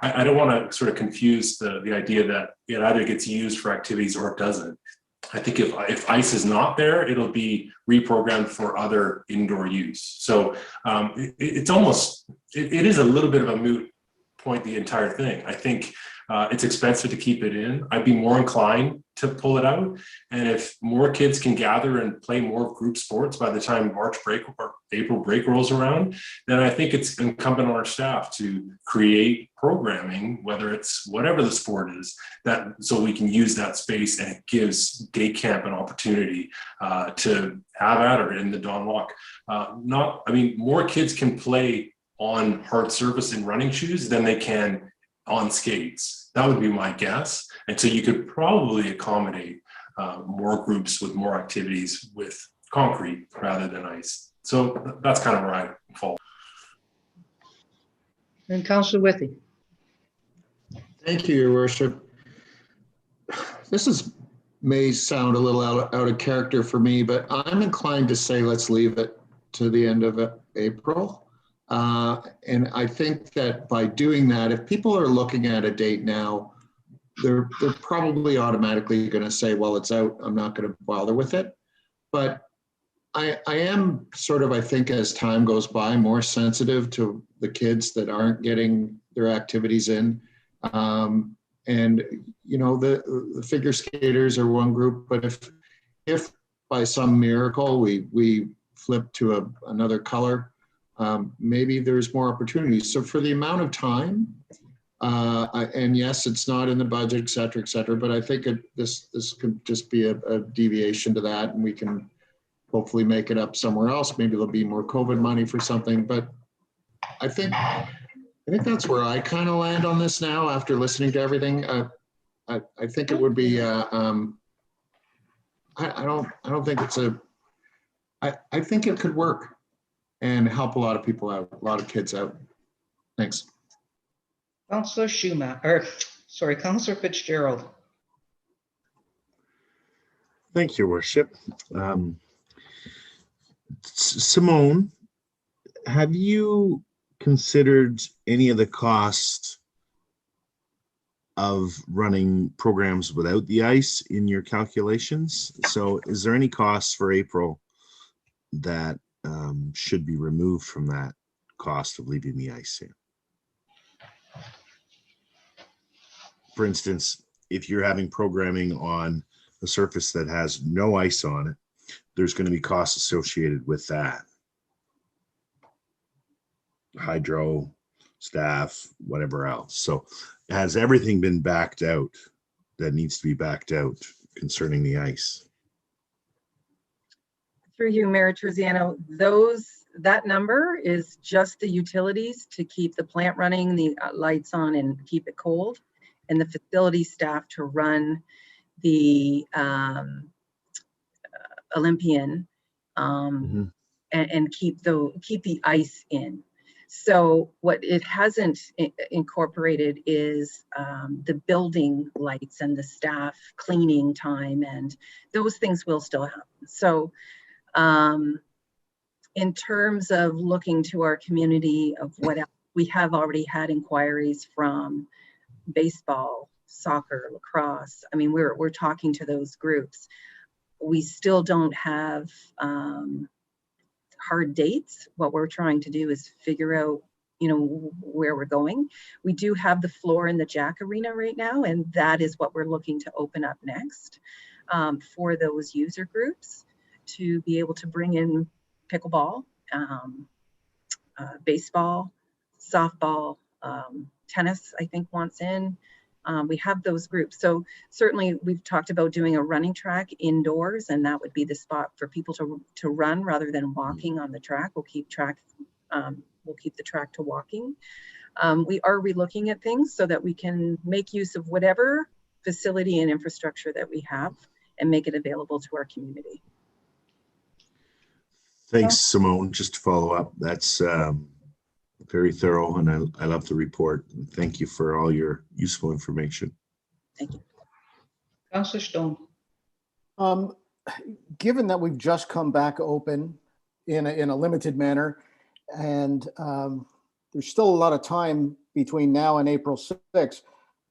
[SPEAKER 8] I don't want to sort of confuse the idea that it either gets used for activities or it doesn't. I think if ice is not there, it'll be reprogrammed for other indoor use. So it's almost, it is a little bit of a moot point, the entire thing. I think it's expensive to keep it in. I'd be more inclined to pull it out. And if more kids can gather and play more group sports by the time March break or April break rolls around, then I think it's incumbent on our staff to create programming, whether it's whatever the sport is, that so we can use that space, and it gives day camp an opportunity to have at it in the Don Walk. I mean, more kids can play on hard surface in running shoes than they can on skates. That would be my guess. And so you could probably accommodate more groups with more activities with concrete rather than ice. So that's kind of where I fall.
[SPEAKER 1] And Councillor Withy.
[SPEAKER 6] Thank you, Your Worship. This may sound a little out of character for me, but I'm inclined to say let's leave it to the end of April. And I think that by doing that, if people are looking at a date now, they're probably automatically going to say, well, it's out, I'm not going to bother with it. But I am sort of, I think as time goes by, more sensitive to the kids that aren't getting their activities in. And, you know, the figure skaters are one group, but if by some miracle we flip to another color, maybe there's more opportunities. So for the amount of time, and yes, it's not in the budget, et cetera, but I think this could just be a deviation to that, and we can hopefully make it up somewhere else. Maybe there'll be more COVID money for something, but I think that's where I kind of land on this now after listening to everything. I think it would be, I don't think it's I think it could work and help a lot of people out, a lot of kids out. Thanks.
[SPEAKER 1] Councillor Schumacher, sorry, Councillor Fitzgerald.
[SPEAKER 7] Thank you, Worship. Simone, have you considered any of the cost of running programs without the ice in your calculations? So is there any costs for April that should be removed from that cost of leaving the ice in? For instance, if you're having programming on a surface that has no ice on it, there's going to be costs associated with that. Hydro, staff, whatever else. So has everything been backed out that needs to be backed out concerning the ice?
[SPEAKER 12] Through you, Mayor Terziano, that number is just the utilities to keep the plant running, the lights on and keep it cold, and the facility staff to run the Olympian and keep the ice in. So what it hasn't incorporated is the building lights and the staff cleaning time, and those things will still happen. So in terms of looking to our community of what else, we have already had inquiries from baseball, soccer, lacrosse. I mean, we're talking to those groups. We still don't have hard dates. What we're trying to do is figure out, you know, where we're going. We do have the floor in the Jack Arena right now, and that is what we're looking to open up next for those user groups to be able to bring in pickleball, baseball, softball, tennis, I think wants in. We have those groups. So certainly we've talked about doing a running track indoors, and that would be the spot for people to run rather than walking on the track. We'll keep the track to walking. We are relooking at things so that we can make use of whatever facility and infrastructure that we have and make it available to our community.
[SPEAKER 7] Thanks, Simone. Just to follow up, that's very thorough, and I love the report. Thank you for all your useful information.
[SPEAKER 12] Thank you.
[SPEAKER 1] Councillor Stone.
[SPEAKER 2] Given that we've just come back open in a limited manner, and there's still a lot of time between now and April 6th,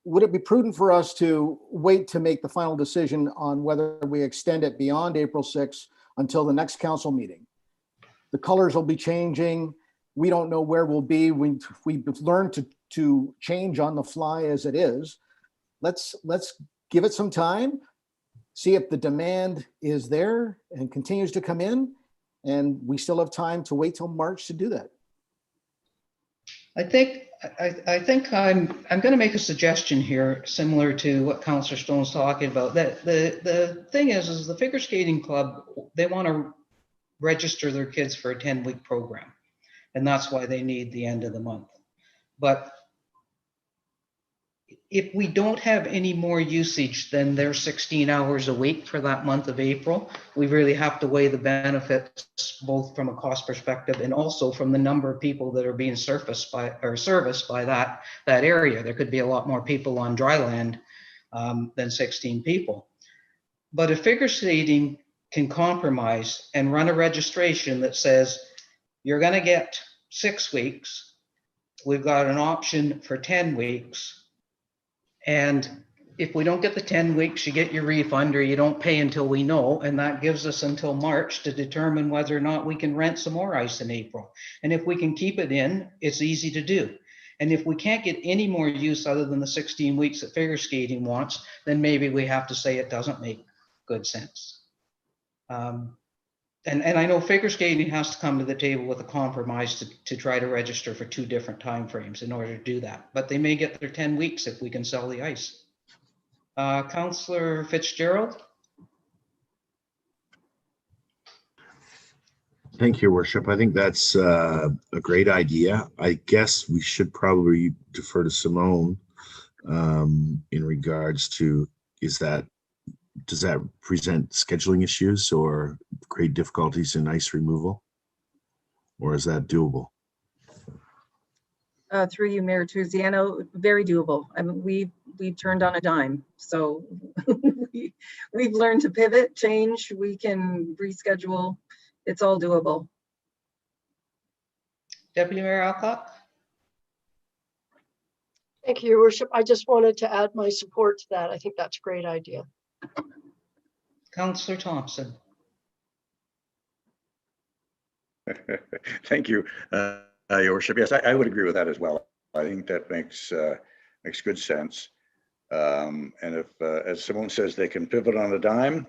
[SPEAKER 2] would it be prudent for us to wait to make the final decision on whether we extend it beyond April 6th until the next council meeting? The colors will be changing. We don't know where we'll be. We've learned to change on the fly as it is. Let's give it some time, see if the demand is there and continues to come in, and we still have time to wait till March to do that.
[SPEAKER 1] I think I'm going to make a suggestion here, similar to what Councillor Stone's talking about. That the thing is the figure skating club, they want to register their kids for a 10-week program. And that's why they need the end of the month. But if we don't have any more usage than their 16 hours a week for that month of April, we really have to weigh the benefits, both from a cost perspective and also from the number of people that are being serviced by that area. There could be a lot more people on dry land than 16 people. But if figure skating can compromise and run a registration that says you're going to get 6 weeks, we've got an option for 10 weeks. And if we don't get the 10 weeks, you get your refund or you don't pay until we know. And that gives us until March to determine whether or not we can rent some more ice in April. And if we can keep it in, it's easy to do. And if we can't get any more use other than the 16 weeks that figure skating wants, then maybe we have to say it doesn't make good sense. And I know figure skating has to come to the table with a compromise to try to register for 2 different timeframes in order to do that. But they may get their 10 weeks if we can sell the ice. Councillor Fitzgerald?
[SPEAKER 7] Thank you, Your Worship. I think that's a great idea. I guess we should probably defer to Simone in regards to, does that present scheduling issues or create difficulties in ice removal? Or is that doable?
[SPEAKER 12] Through you, Mayor Truziano, very doable. I mean, we turned on a dime. So we've learned to pivot, change, we can reschedule. It's all doable.
[SPEAKER 1] Deputy Mayor Alcock?
[SPEAKER 3] Thank you, Your Worship. I just wanted to add my support to that. I think that's a great idea.
[SPEAKER 1] Councillor Thompson?
[SPEAKER 13] Thank you, Your Worship. Yes, I would agree with that as well. I think that makes good sense. And if, as Simone says, they can pivot on a dime,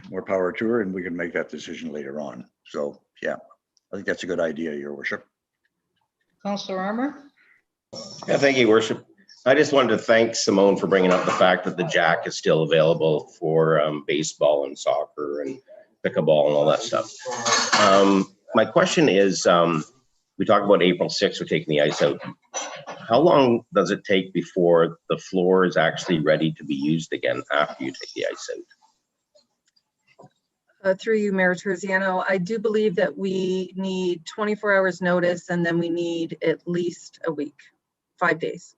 [SPEAKER 13] more power to her, and we can make that decision later on. So, yeah, I think that's a good idea, Your Worship.
[SPEAKER 1] Councillor Armour?
[SPEAKER 5] Yeah, thank you, Your Worship. I just wanted to thank Simone for bringing up the fact that the Jack is still available for baseball and soccer and pickleball and all that stuff. My question is, we talked about April 6th, we're taking the ice out. How long does it take before the floor is actually ready to be used again after you take the ice out?
[SPEAKER 12] Through you, Mayor Truziano, I do believe that we need 24 hours notice, and then we need at least a week, 5 days.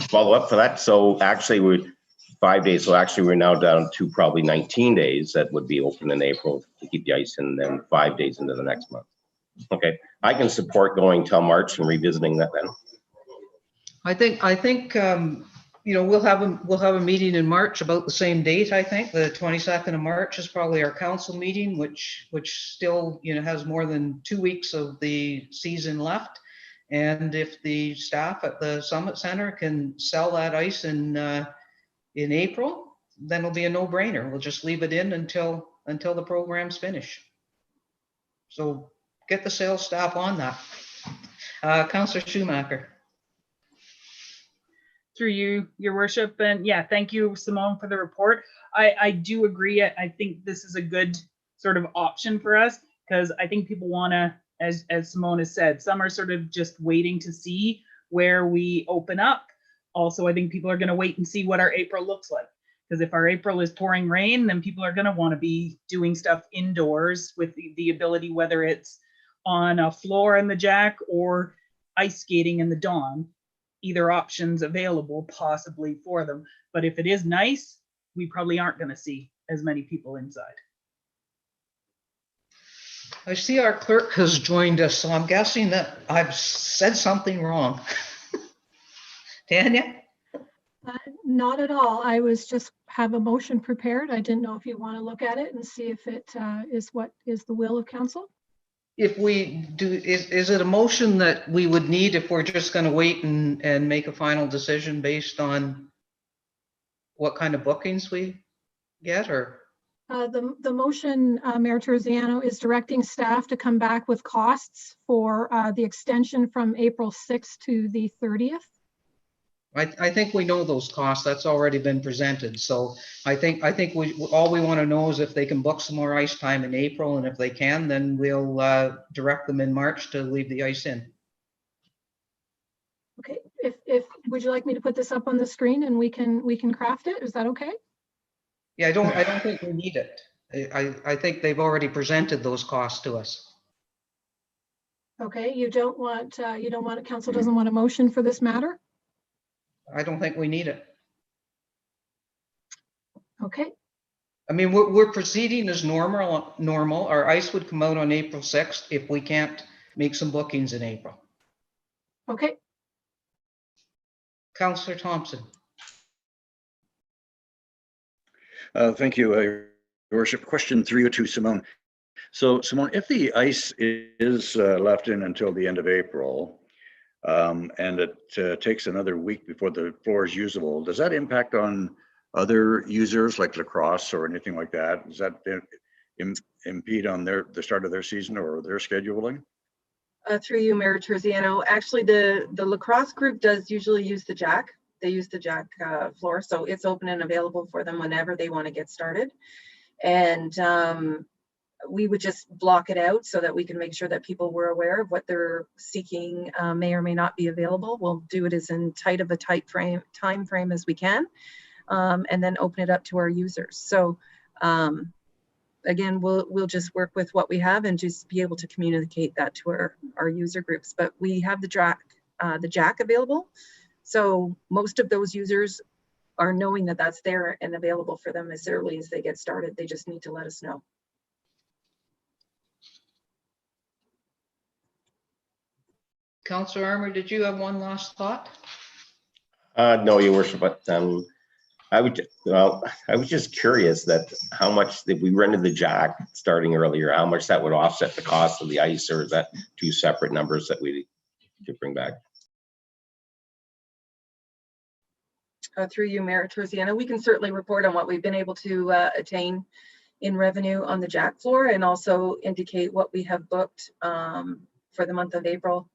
[SPEAKER 5] Follow up for that. So actually we're 5 days. So actually we're now down to probably 19 days that would be open in April to keep the ice in, and then 5 days into the next month. Okay, I can support going till March and revisiting that then.
[SPEAKER 1] I think you know, we'll have a meeting in March about the same date. I think the 22nd of March is probably our council meeting, which still, you know, has more than 2 weeks of the season left. And if the staff at the Summit Center can sell that ice in April, then it'll be a no-brainer. We'll just leave it in until the program's finish. So get the sales staff on that. Councillor Schumacher.
[SPEAKER 9] Through you, Your Worship, and yeah, thank you, Simone, for the report. I do agree. I think this is a good sort of option for us, because I think people want to, as Simone has said, some are sort of just waiting to see where we open up. Also, I think people are going to wait and see what our April looks like, because if our April is pouring rain, then people are going to want to be doing stuff indoors with the ability, whether it's on a floor in the Jack or ice skating in the Dawn. Either options available possibly for them. But if it is nice, we probably aren't going to see as many people inside.
[SPEAKER 1] I see our clerk has joined us, so I'm guessing that I've said something wrong. Tanya?
[SPEAKER 15] Not at all. I was just have a motion prepared. I didn't know if you want to look at it and see if it is what is the will of council.
[SPEAKER 1] If we do, is it a motion that we would need if we're just going to wait and make a final decision based on what kind of bookings we get, or?
[SPEAKER 15] The motion, Mayor Terziano, is directing staff to come back with costs for the extension from April 6th to the 30th.
[SPEAKER 1] I think we know those costs. That's already been presented. So I think all we want to know is if they can book some more ice time in April, and if they can, then we'll direct them in March to leave the ice in.
[SPEAKER 15] Okay, if would you like me to put this up on the screen and we can craft it? Is that okay?
[SPEAKER 1] Yeah, I don't think we need it. I think they've already presented those costs to us.
[SPEAKER 15] Okay, you don't want council doesn't want a motion for this matter?
[SPEAKER 1] I don't think we need it.
[SPEAKER 15] Okay,
[SPEAKER 1] I mean, we're proceeding as normal. Our ice would come out on April 6th if we can't make some bookings in April.
[SPEAKER 15] okay.
[SPEAKER 1] Councillor Thompson.
[SPEAKER 13] Thank you, Your Worship. Question 302, Simone. So Simone, if the ice is left in until the end of April, and it takes another week before the floor is usable, does that impact on other users like lacrosse or anything like that? Does that impede on the start of their season or their scheduling?
[SPEAKER 12] Through you, Mayor Terziano. Actually, the lacrosse group does usually use the jack. They use the jack floor, so it's open and available for them whenever they want to get started. And we would just block it out so that we can make sure that people were aware of what they're seeking may or may not be available. We'll do it as in tight of a time frame as we can, and then open it up to our users. So again, we'll just work with what we have and just be able to communicate that to our user groups. But we have the jack available. So most of those users are knowing that that's there and available for them as early as they get started. They just need to let us know.
[SPEAKER 1] Councillor Armour, did you have one last thought?
[SPEAKER 5] No, Your Worship, but I was just curious that how much if we rented the jack starting earlier, how much that would offset the cost of the ice, or is that two separate numbers that we could bring back?
[SPEAKER 12] Through you, Mayor Terziano, we can certainly report on what we've been able to attain in revenue on the jack floor, and also indicate what we have booked for the month of April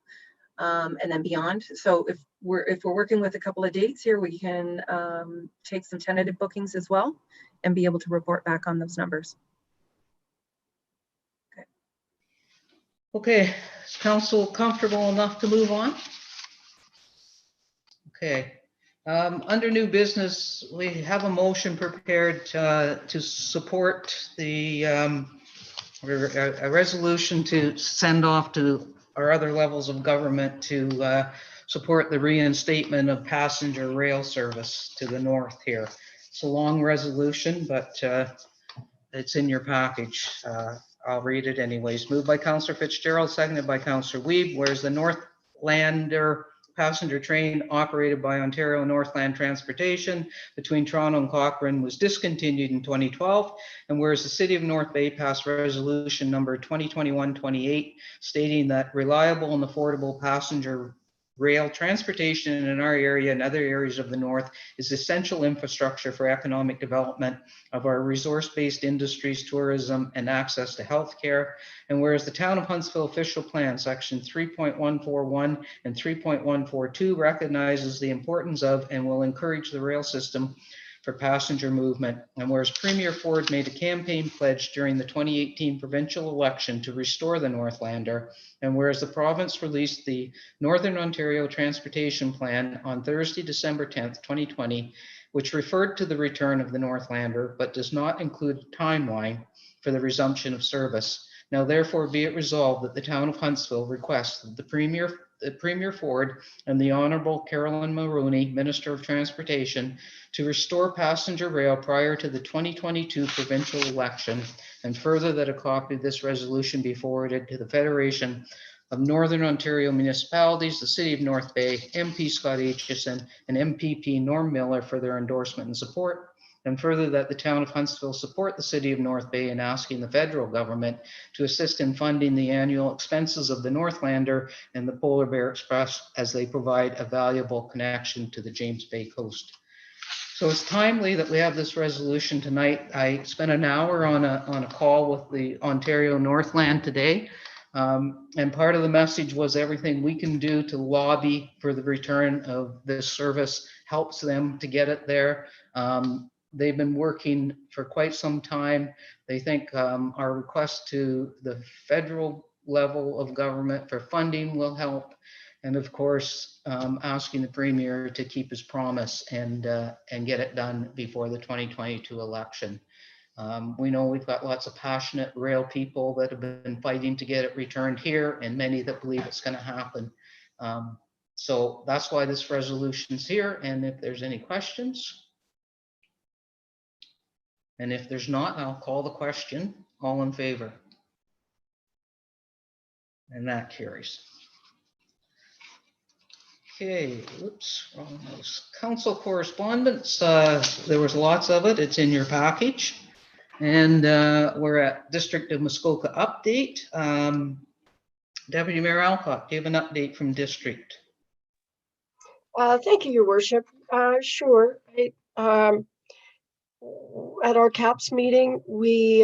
[SPEAKER 12] and then beyond. So if we're working with a couple of dates here, we can take some tentative bookings as well and be able to report back on those numbers.
[SPEAKER 1] Okay, is council comfortable enough to move on? Okay. Under new business, we have a motion prepared to support the a resolution to send off to our other levels of government to support the reinstatement of passenger rail service to the north here. It's a long resolution, but it's in your package. I'll read it anyways. Moved by Councillor Fitzgerald, seconded by Councillor Wiebe. Whereas the Northlander passenger train operated by Ontario Northland Transportation between Toronto and Cochrane was discontinued in 2012, and whereas the City of North Bay passed resolution number 2021-28 stating that reliable and affordable passenger rail transportation in our area and other areas of the north is essential infrastructure for economic development of our resource-based industries, tourism, and access to healthcare. And whereas the Town of Huntsville Official Plan, Section 3.141 and 3.142 recognizes the importance of and will encourage the rail system for passenger movement. And whereas Premier Ford made a campaign pledge during the 2018 provincial election to restore the Northlander, and whereas the province released the Northern Ontario Transportation Plan on Thursday, December 10th, 2020, which referred to the return of the Northlander, but does not include a timeline for the resumption of service. Now therefore be it resolved that the Town of Huntsville requests that the Premier Ford and the Honourable Carolyn Mulroney, Minister of Transportation, to restore passenger rail prior to the 2022 provincial election, and further that a copy of this resolution be forwarded to the Federation of Northern Ontario Municipalities, the City of North Bay, MP Scott Aitchison, and MPP Norm Miller for their endorsement and support. And further that the Town of Huntsville support the City of North Bay in asking the federal government to assist in funding the annual expenses of the Northlander and the Polar Bear Express as they provide a valuable connection to the James Bay coast. So it's timely that we have this resolution tonight. I spent an hour on a call with the Ontario Northland today. And part of the message was everything we can do to lobby for the return of this service helps them to get it there. They've been working for quite some time. They think our request to the federal level of government for funding will help. And of course, asking the Premier to keep his promise and get it done before the 2022 election. We know we've got lots of passionate rail people that have been fighting to get it returned here, and many that believe it's going to happen. So that's why this resolution's here. And if there's any questions, and if there's not, I'll call the question. All in favor? And that carries. Okay, oops, wrong mouse. Council correspondence, there was lots of it. It's in your package. And we're at District of Muskoka update. Deputy Mayor Alcott, do you have an update from District?
[SPEAKER 3] Thank you, Your Worship. Sure. At our CAPS meeting, we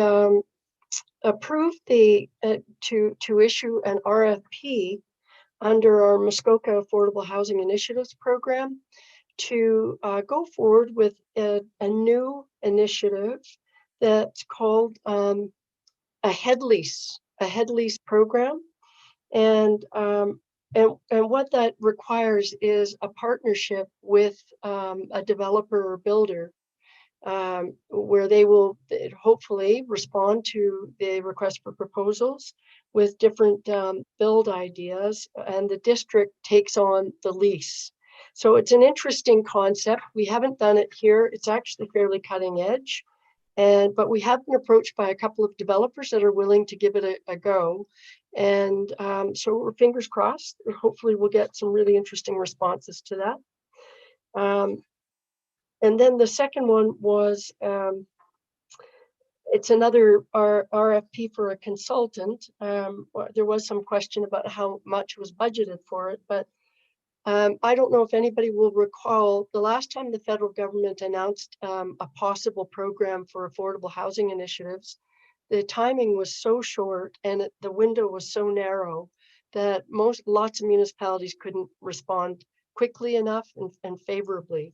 [SPEAKER 3] approved the to issue an RFP under our Muskoka Affordable Housing Initiatives program to go forward with a new initiative that's called a head lease program. And what that requires is a partnership with a developer or builder where they will hopefully respond to the request for proposals with different build ideas, and the district takes on the lease. So it's an interesting concept. We haven't done it here. It's actually fairly cutting edge. But we have been approached by a couple of developers that are willing to give it a go. And so we're fingers crossed. Hopefully we'll get some really interesting responses to that. And then the second one was, it's another RFP for a consultant. There was some question about how much was budgeted for it, but I don't know if anybody will recall the last time the federal government announced a possible program for affordable housing initiatives. The timing was so short and the window was so narrow that lots of municipalities couldn't respond quickly enough and favorably.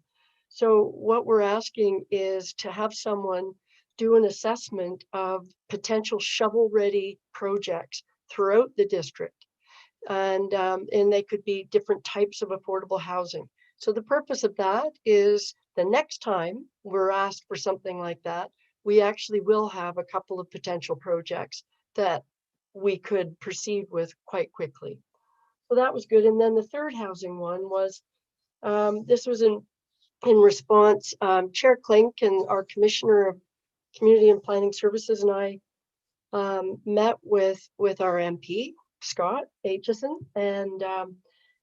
[SPEAKER 3] So what we're asking is to have someone do an assessment of potential shovel-ready projects throughout the district. And they could be different types of affordable housing. So the purpose of that is the next time we're asked for something like that, we actually will have a couple of potential projects that we could proceed with quite quickly. So that was good. And then the third housing one was, this was in response, Chair Klink and our Commissioner of Community and Planning Services and I met with our MP, Scott Aitchison, and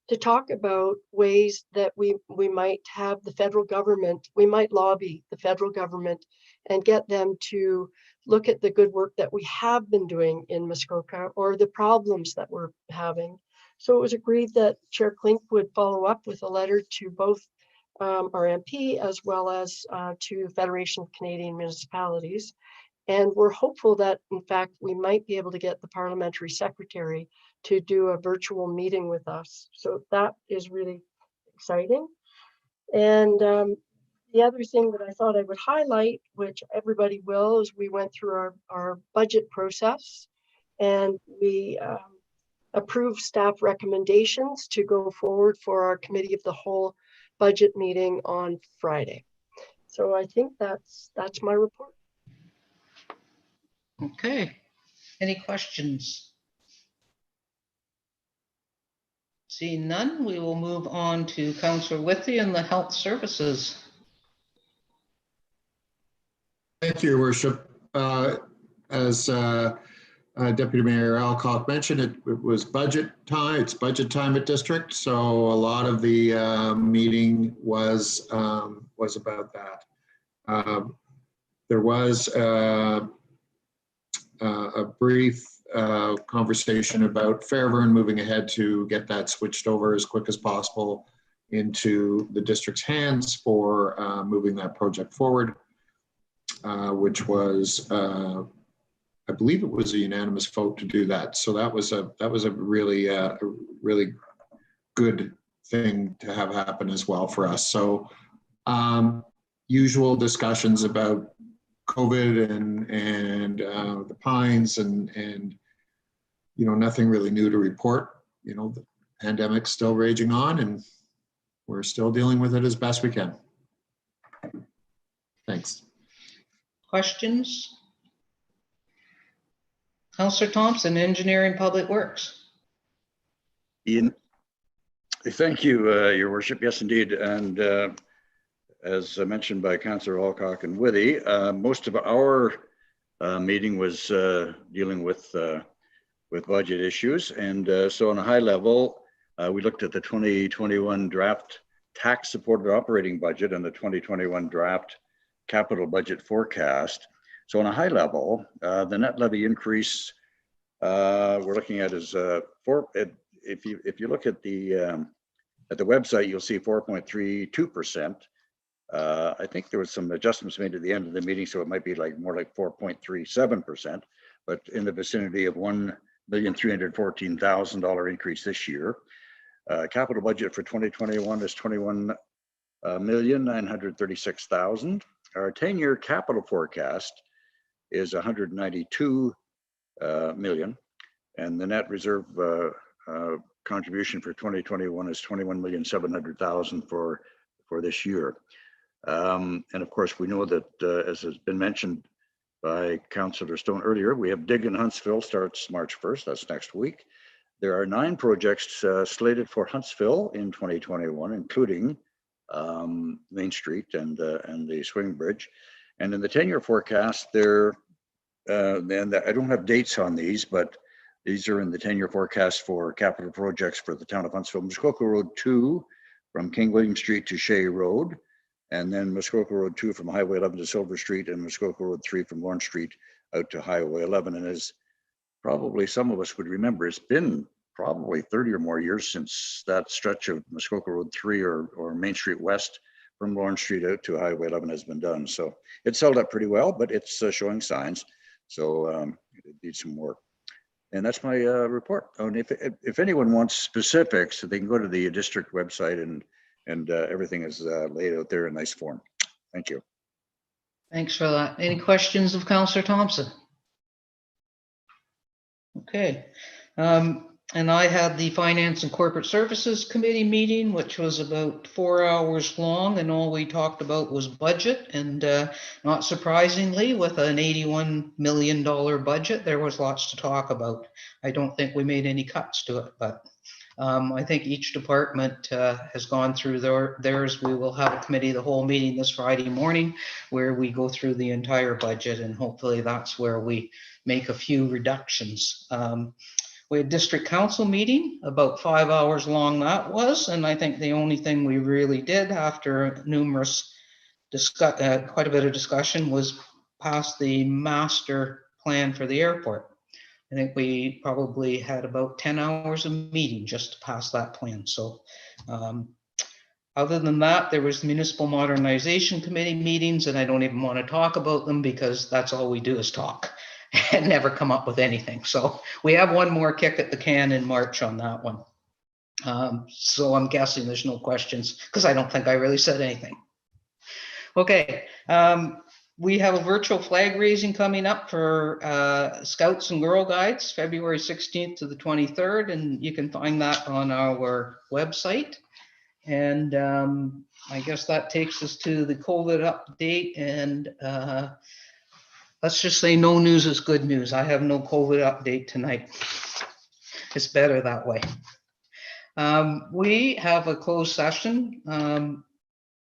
[SPEAKER 3] to talk about ways that we might have the federal government, we might lobby the federal government and get them to look at the good work that we have been doing in Muskoka or the problems that we're having. So it was agreed that Chair Klink would follow up with a letter to both our MP as well as to Federation of Canadian Municipalities. And we're hopeful that, in fact, we might be able to get the parliamentary secretary to do a virtual meeting with us. So that is really exciting. And the other thing that I thought I would highlight, which everybody will, is we went through our budget process and we approved staff recommendations to go forward for our committee of the whole budget meeting on Friday. So I think that's my report.
[SPEAKER 1] Okay, any questions? Seeing none, we will move on to Councillor Withey and the Health Services.
[SPEAKER 6] Thank you, Your Worship. As Deputy Mayor Alcock mentioned, it was budget time. It's budget time at district, so a lot of the meeting was about that. There was a brief conversation about Fairburn moving ahead to get that switched over as quick as possible into the district's hands for moving that project forward, which was I believe it was a unanimous vote to do that. So that was a really good thing to have happen as well for us. So usual discussions about COVID and the pines and nothing really new to report. The pandemic's still raging on and we're still dealing with it as best we can. Thanks.
[SPEAKER 1] Questions? Councillor Thompson, Engineering Public Works.
[SPEAKER 13] Ian, thank you, Your Worship. Yes, indeed. And as mentioned by Councillor Alcock and Withy, most of our meeting was dealing with budget issues. And so on a high level, we looked at the 2021 draft tax supported operating budget and the 2021 draft capital budget forecast. So on a high level, the net levy increase we're looking at is if you look at the website, you'll see 4.32%. I think there was some adjustments made at the end of the meeting, so it might be more like 4.37%, but in the vicinity of $1,314,000 increase this year. Capital budget for 2021 is $21,936,000. Our 10-year capital forecast is 192 million, and the net reserve contribution for 2021 is 21,700,000 for this year. And of course, we know that as has been mentioned by Councillor Stone earlier, we have Dig in Huntsville starts March 1st. That's next week. There are 9 projects slated for Huntsville in 2021, including Main Street and the Swing Bridge. And in the 10-year forecast, and I don't have dates on these, but these are in the 10-year forecast for capital projects for the town of Huntsville. Muskoka Road 2 from King William Street to Shea Road, and then Muskoka Road 2 from Highway 11 to Silver Street, and Muskoka Road 3 from Lawrence Street out to Highway 11. And as probably some of us would remember, it's been probably 30 or more years since that stretch of Muskoka Road 3 or Main Street West from Lawrence Street out to Highway 11 has been done. So it's held up pretty well, but it's showing signs. So it needs some work. And that's my report. Oh, and if anyone wants specifics, they can go to the district website and everything is laid out there in nice form. Thank you.
[SPEAKER 1] Thanks for that. Any questions of Councillor Thompson? Okay. And I had the Finance and Corporate Services Committee meeting, which was about 4 hours long, and all we talked about was budget. And not surprisingly, with an $81 million budget, there was lots to talk about. I don't think we made any cuts to it, but I think each department has gone through theirs. We will have a committee, the whole meeting this Friday morning, where we go through the entire budget, and hopefully that's where we make a few reductions. We had district council meeting, about 5 hours long that was, and I think the only thing we really did after numerous quite a bit of discussion was pass the master plan for the airport. I think we probably had about 10 hours of meeting just to pass that plan. So other than that, there was the Municipal Modernization Committee meetings, and I don't even want to talk about them because that's all we do is talk and never come up with anything. So we have one more kick at the can in March on that one. So I'm guessing there's no questions because I don't think I really said anything. Okay. We have a virtual flag raising coming up for Scouts and Girl Guides, February 16th to the 23rd, and you can find that on our website. And I guess that takes us to the COVID update, and let's just say no news is good news. I have no COVID update tonight. It's better that way. We have a closed session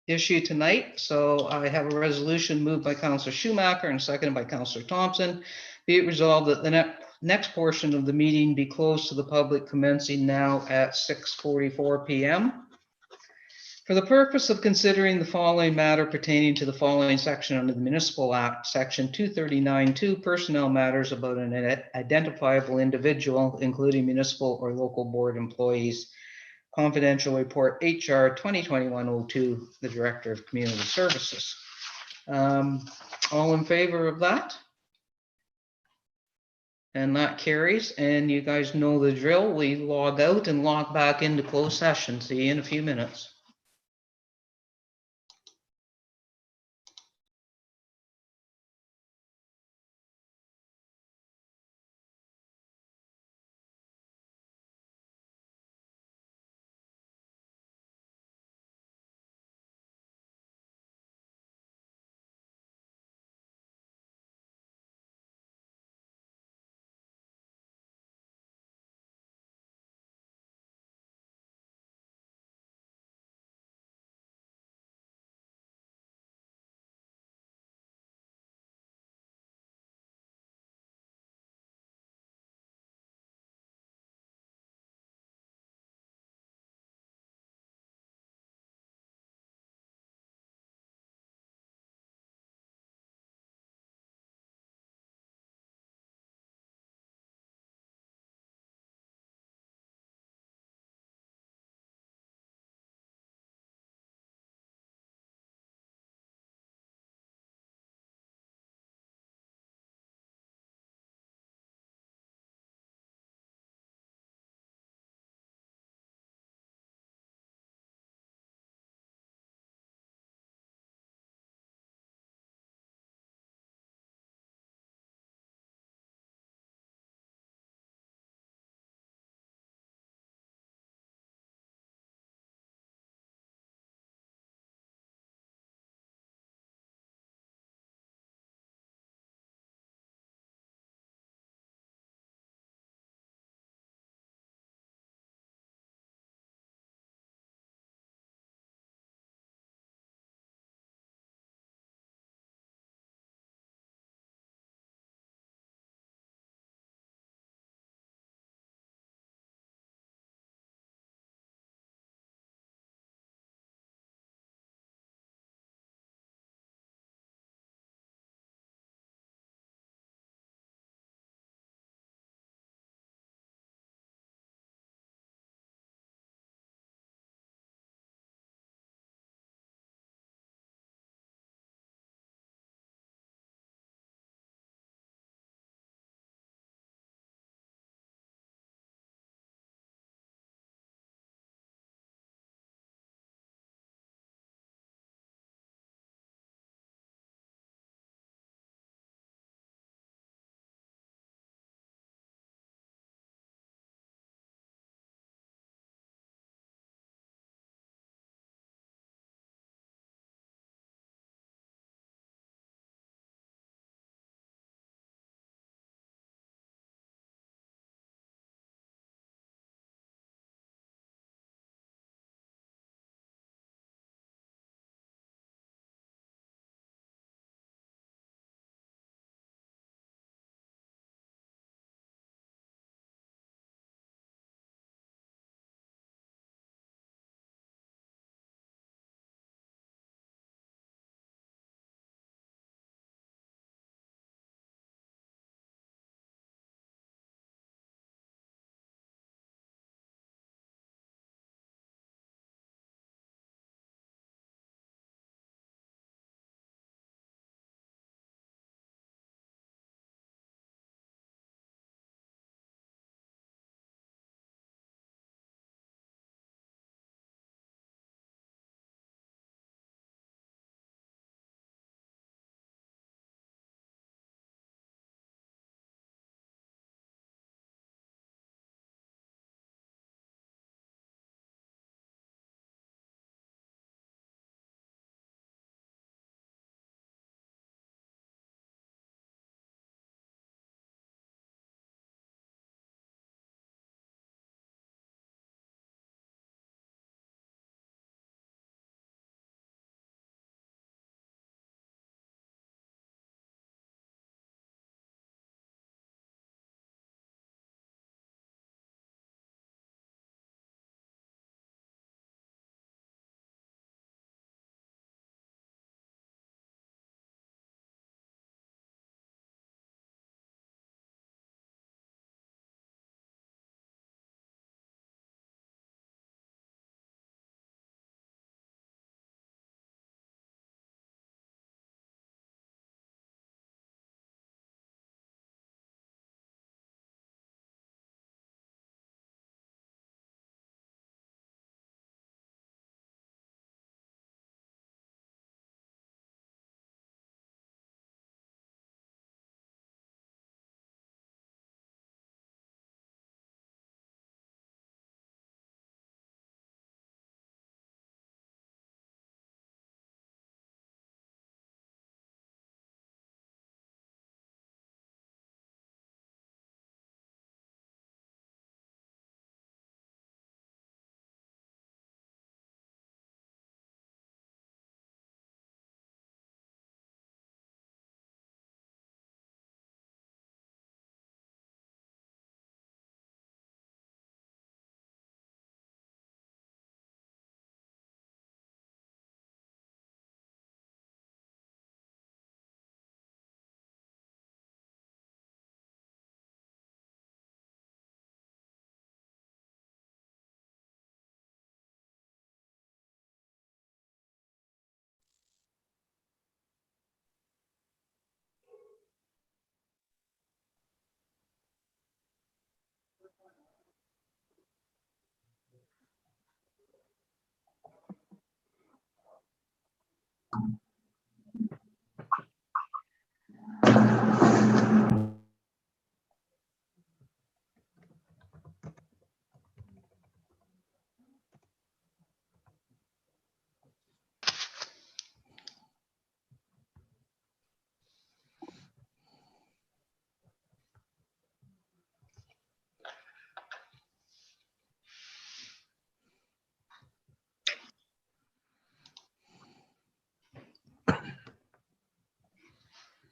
[SPEAKER 1] issue tonight. So I have a resolution moved by Councillor Schumacher and seconded by Councillor Thompson. Be it resolved that the next portion of the meeting be closed to the public commencing now at 6:44 p.m. For the purpose of considering the following matter pertaining to the following section under the Municipal Act, Section 239(2), personnel matters about an identifiable individual, including municipal or local board employees. Confidential report HR 2021-02, the Director of Community Services. All in favor of that? And that carries, and you guys know the drill. We log out and log back into closed session. See you in a few minutes.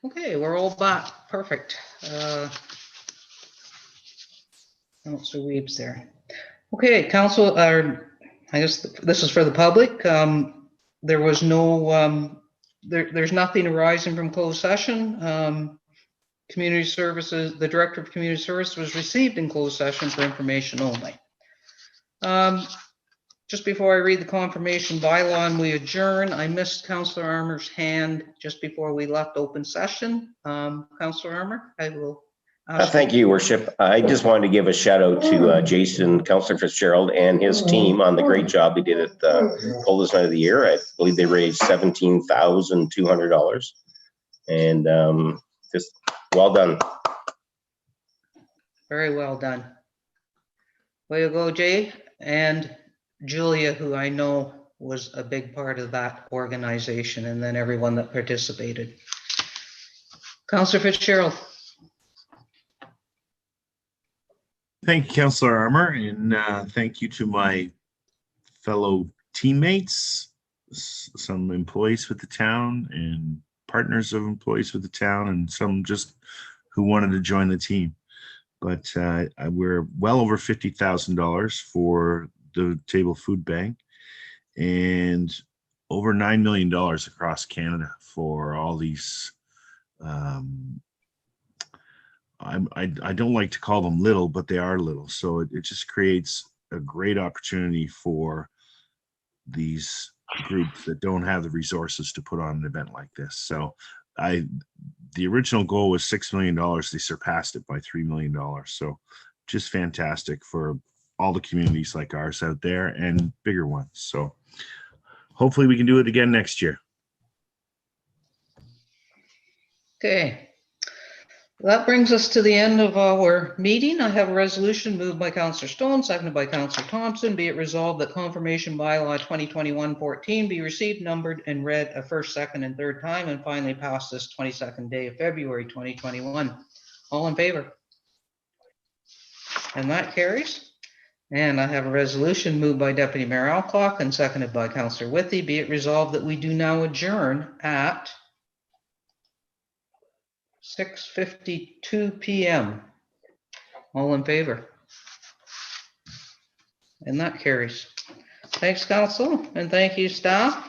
[SPEAKER 1] Okay, we're all back. Perfect. Councilor Reeves there. Okay, council, I guess this is for the public. There was no, there's nothing arising from closed session. Community services, the director of community service was received in closed session for information only. Just before I read the confirmation bylaw and we adjourn, I missed Councillor Armour's hand just before we left open session. Councillor Armour, I will ask
[SPEAKER 5] Thank you, Your Worship. I just wanted to give a shout out to Jason, Councillor Fitzgerald, and his team on the great job they did at the coldest night of the year. I believe they raised $17,200, and just well done.
[SPEAKER 1] Very well done. Way to go, Jay, and Julia, who I know was a big part of that organization, and then everyone that participated. Councillor Fitzgerald.
[SPEAKER 7] Thank you, Councillor Armour, and thank you to my fellow teammates, some employees with the town and partners of employees with the town, and some just who wanted to join the team. But we're well over $50,000 for the Table Food Bank, and over $9 million across Canada for all these. I don't like to call them little, but they are little. So it just creates a great opportunity for these groups that don't have the resources to put on an event like this. So the original goal was $6 million. They surpassed it by $3 million. So just fantastic for all the communities like ours out there and bigger ones. So hopefully we can do it again next year.
[SPEAKER 1] Okay. That brings us to the end of our meeting. I have a resolution moved by Councillor Stone, seconded by Councillor Thompson. Be it resolved that confirmation bylaw 2021-14 be received, numbered, and read a first, second, and third time, and finally passed this 22nd day of February 2021. All in favor? And that carries. And I have a resolution moved by Deputy Mayor Alcock and seconded by Councillor Withey. Be it resolved that we do now adjourn at 6:52 p.m. All in favor? And that carries. Thanks, council, and thank you, staff.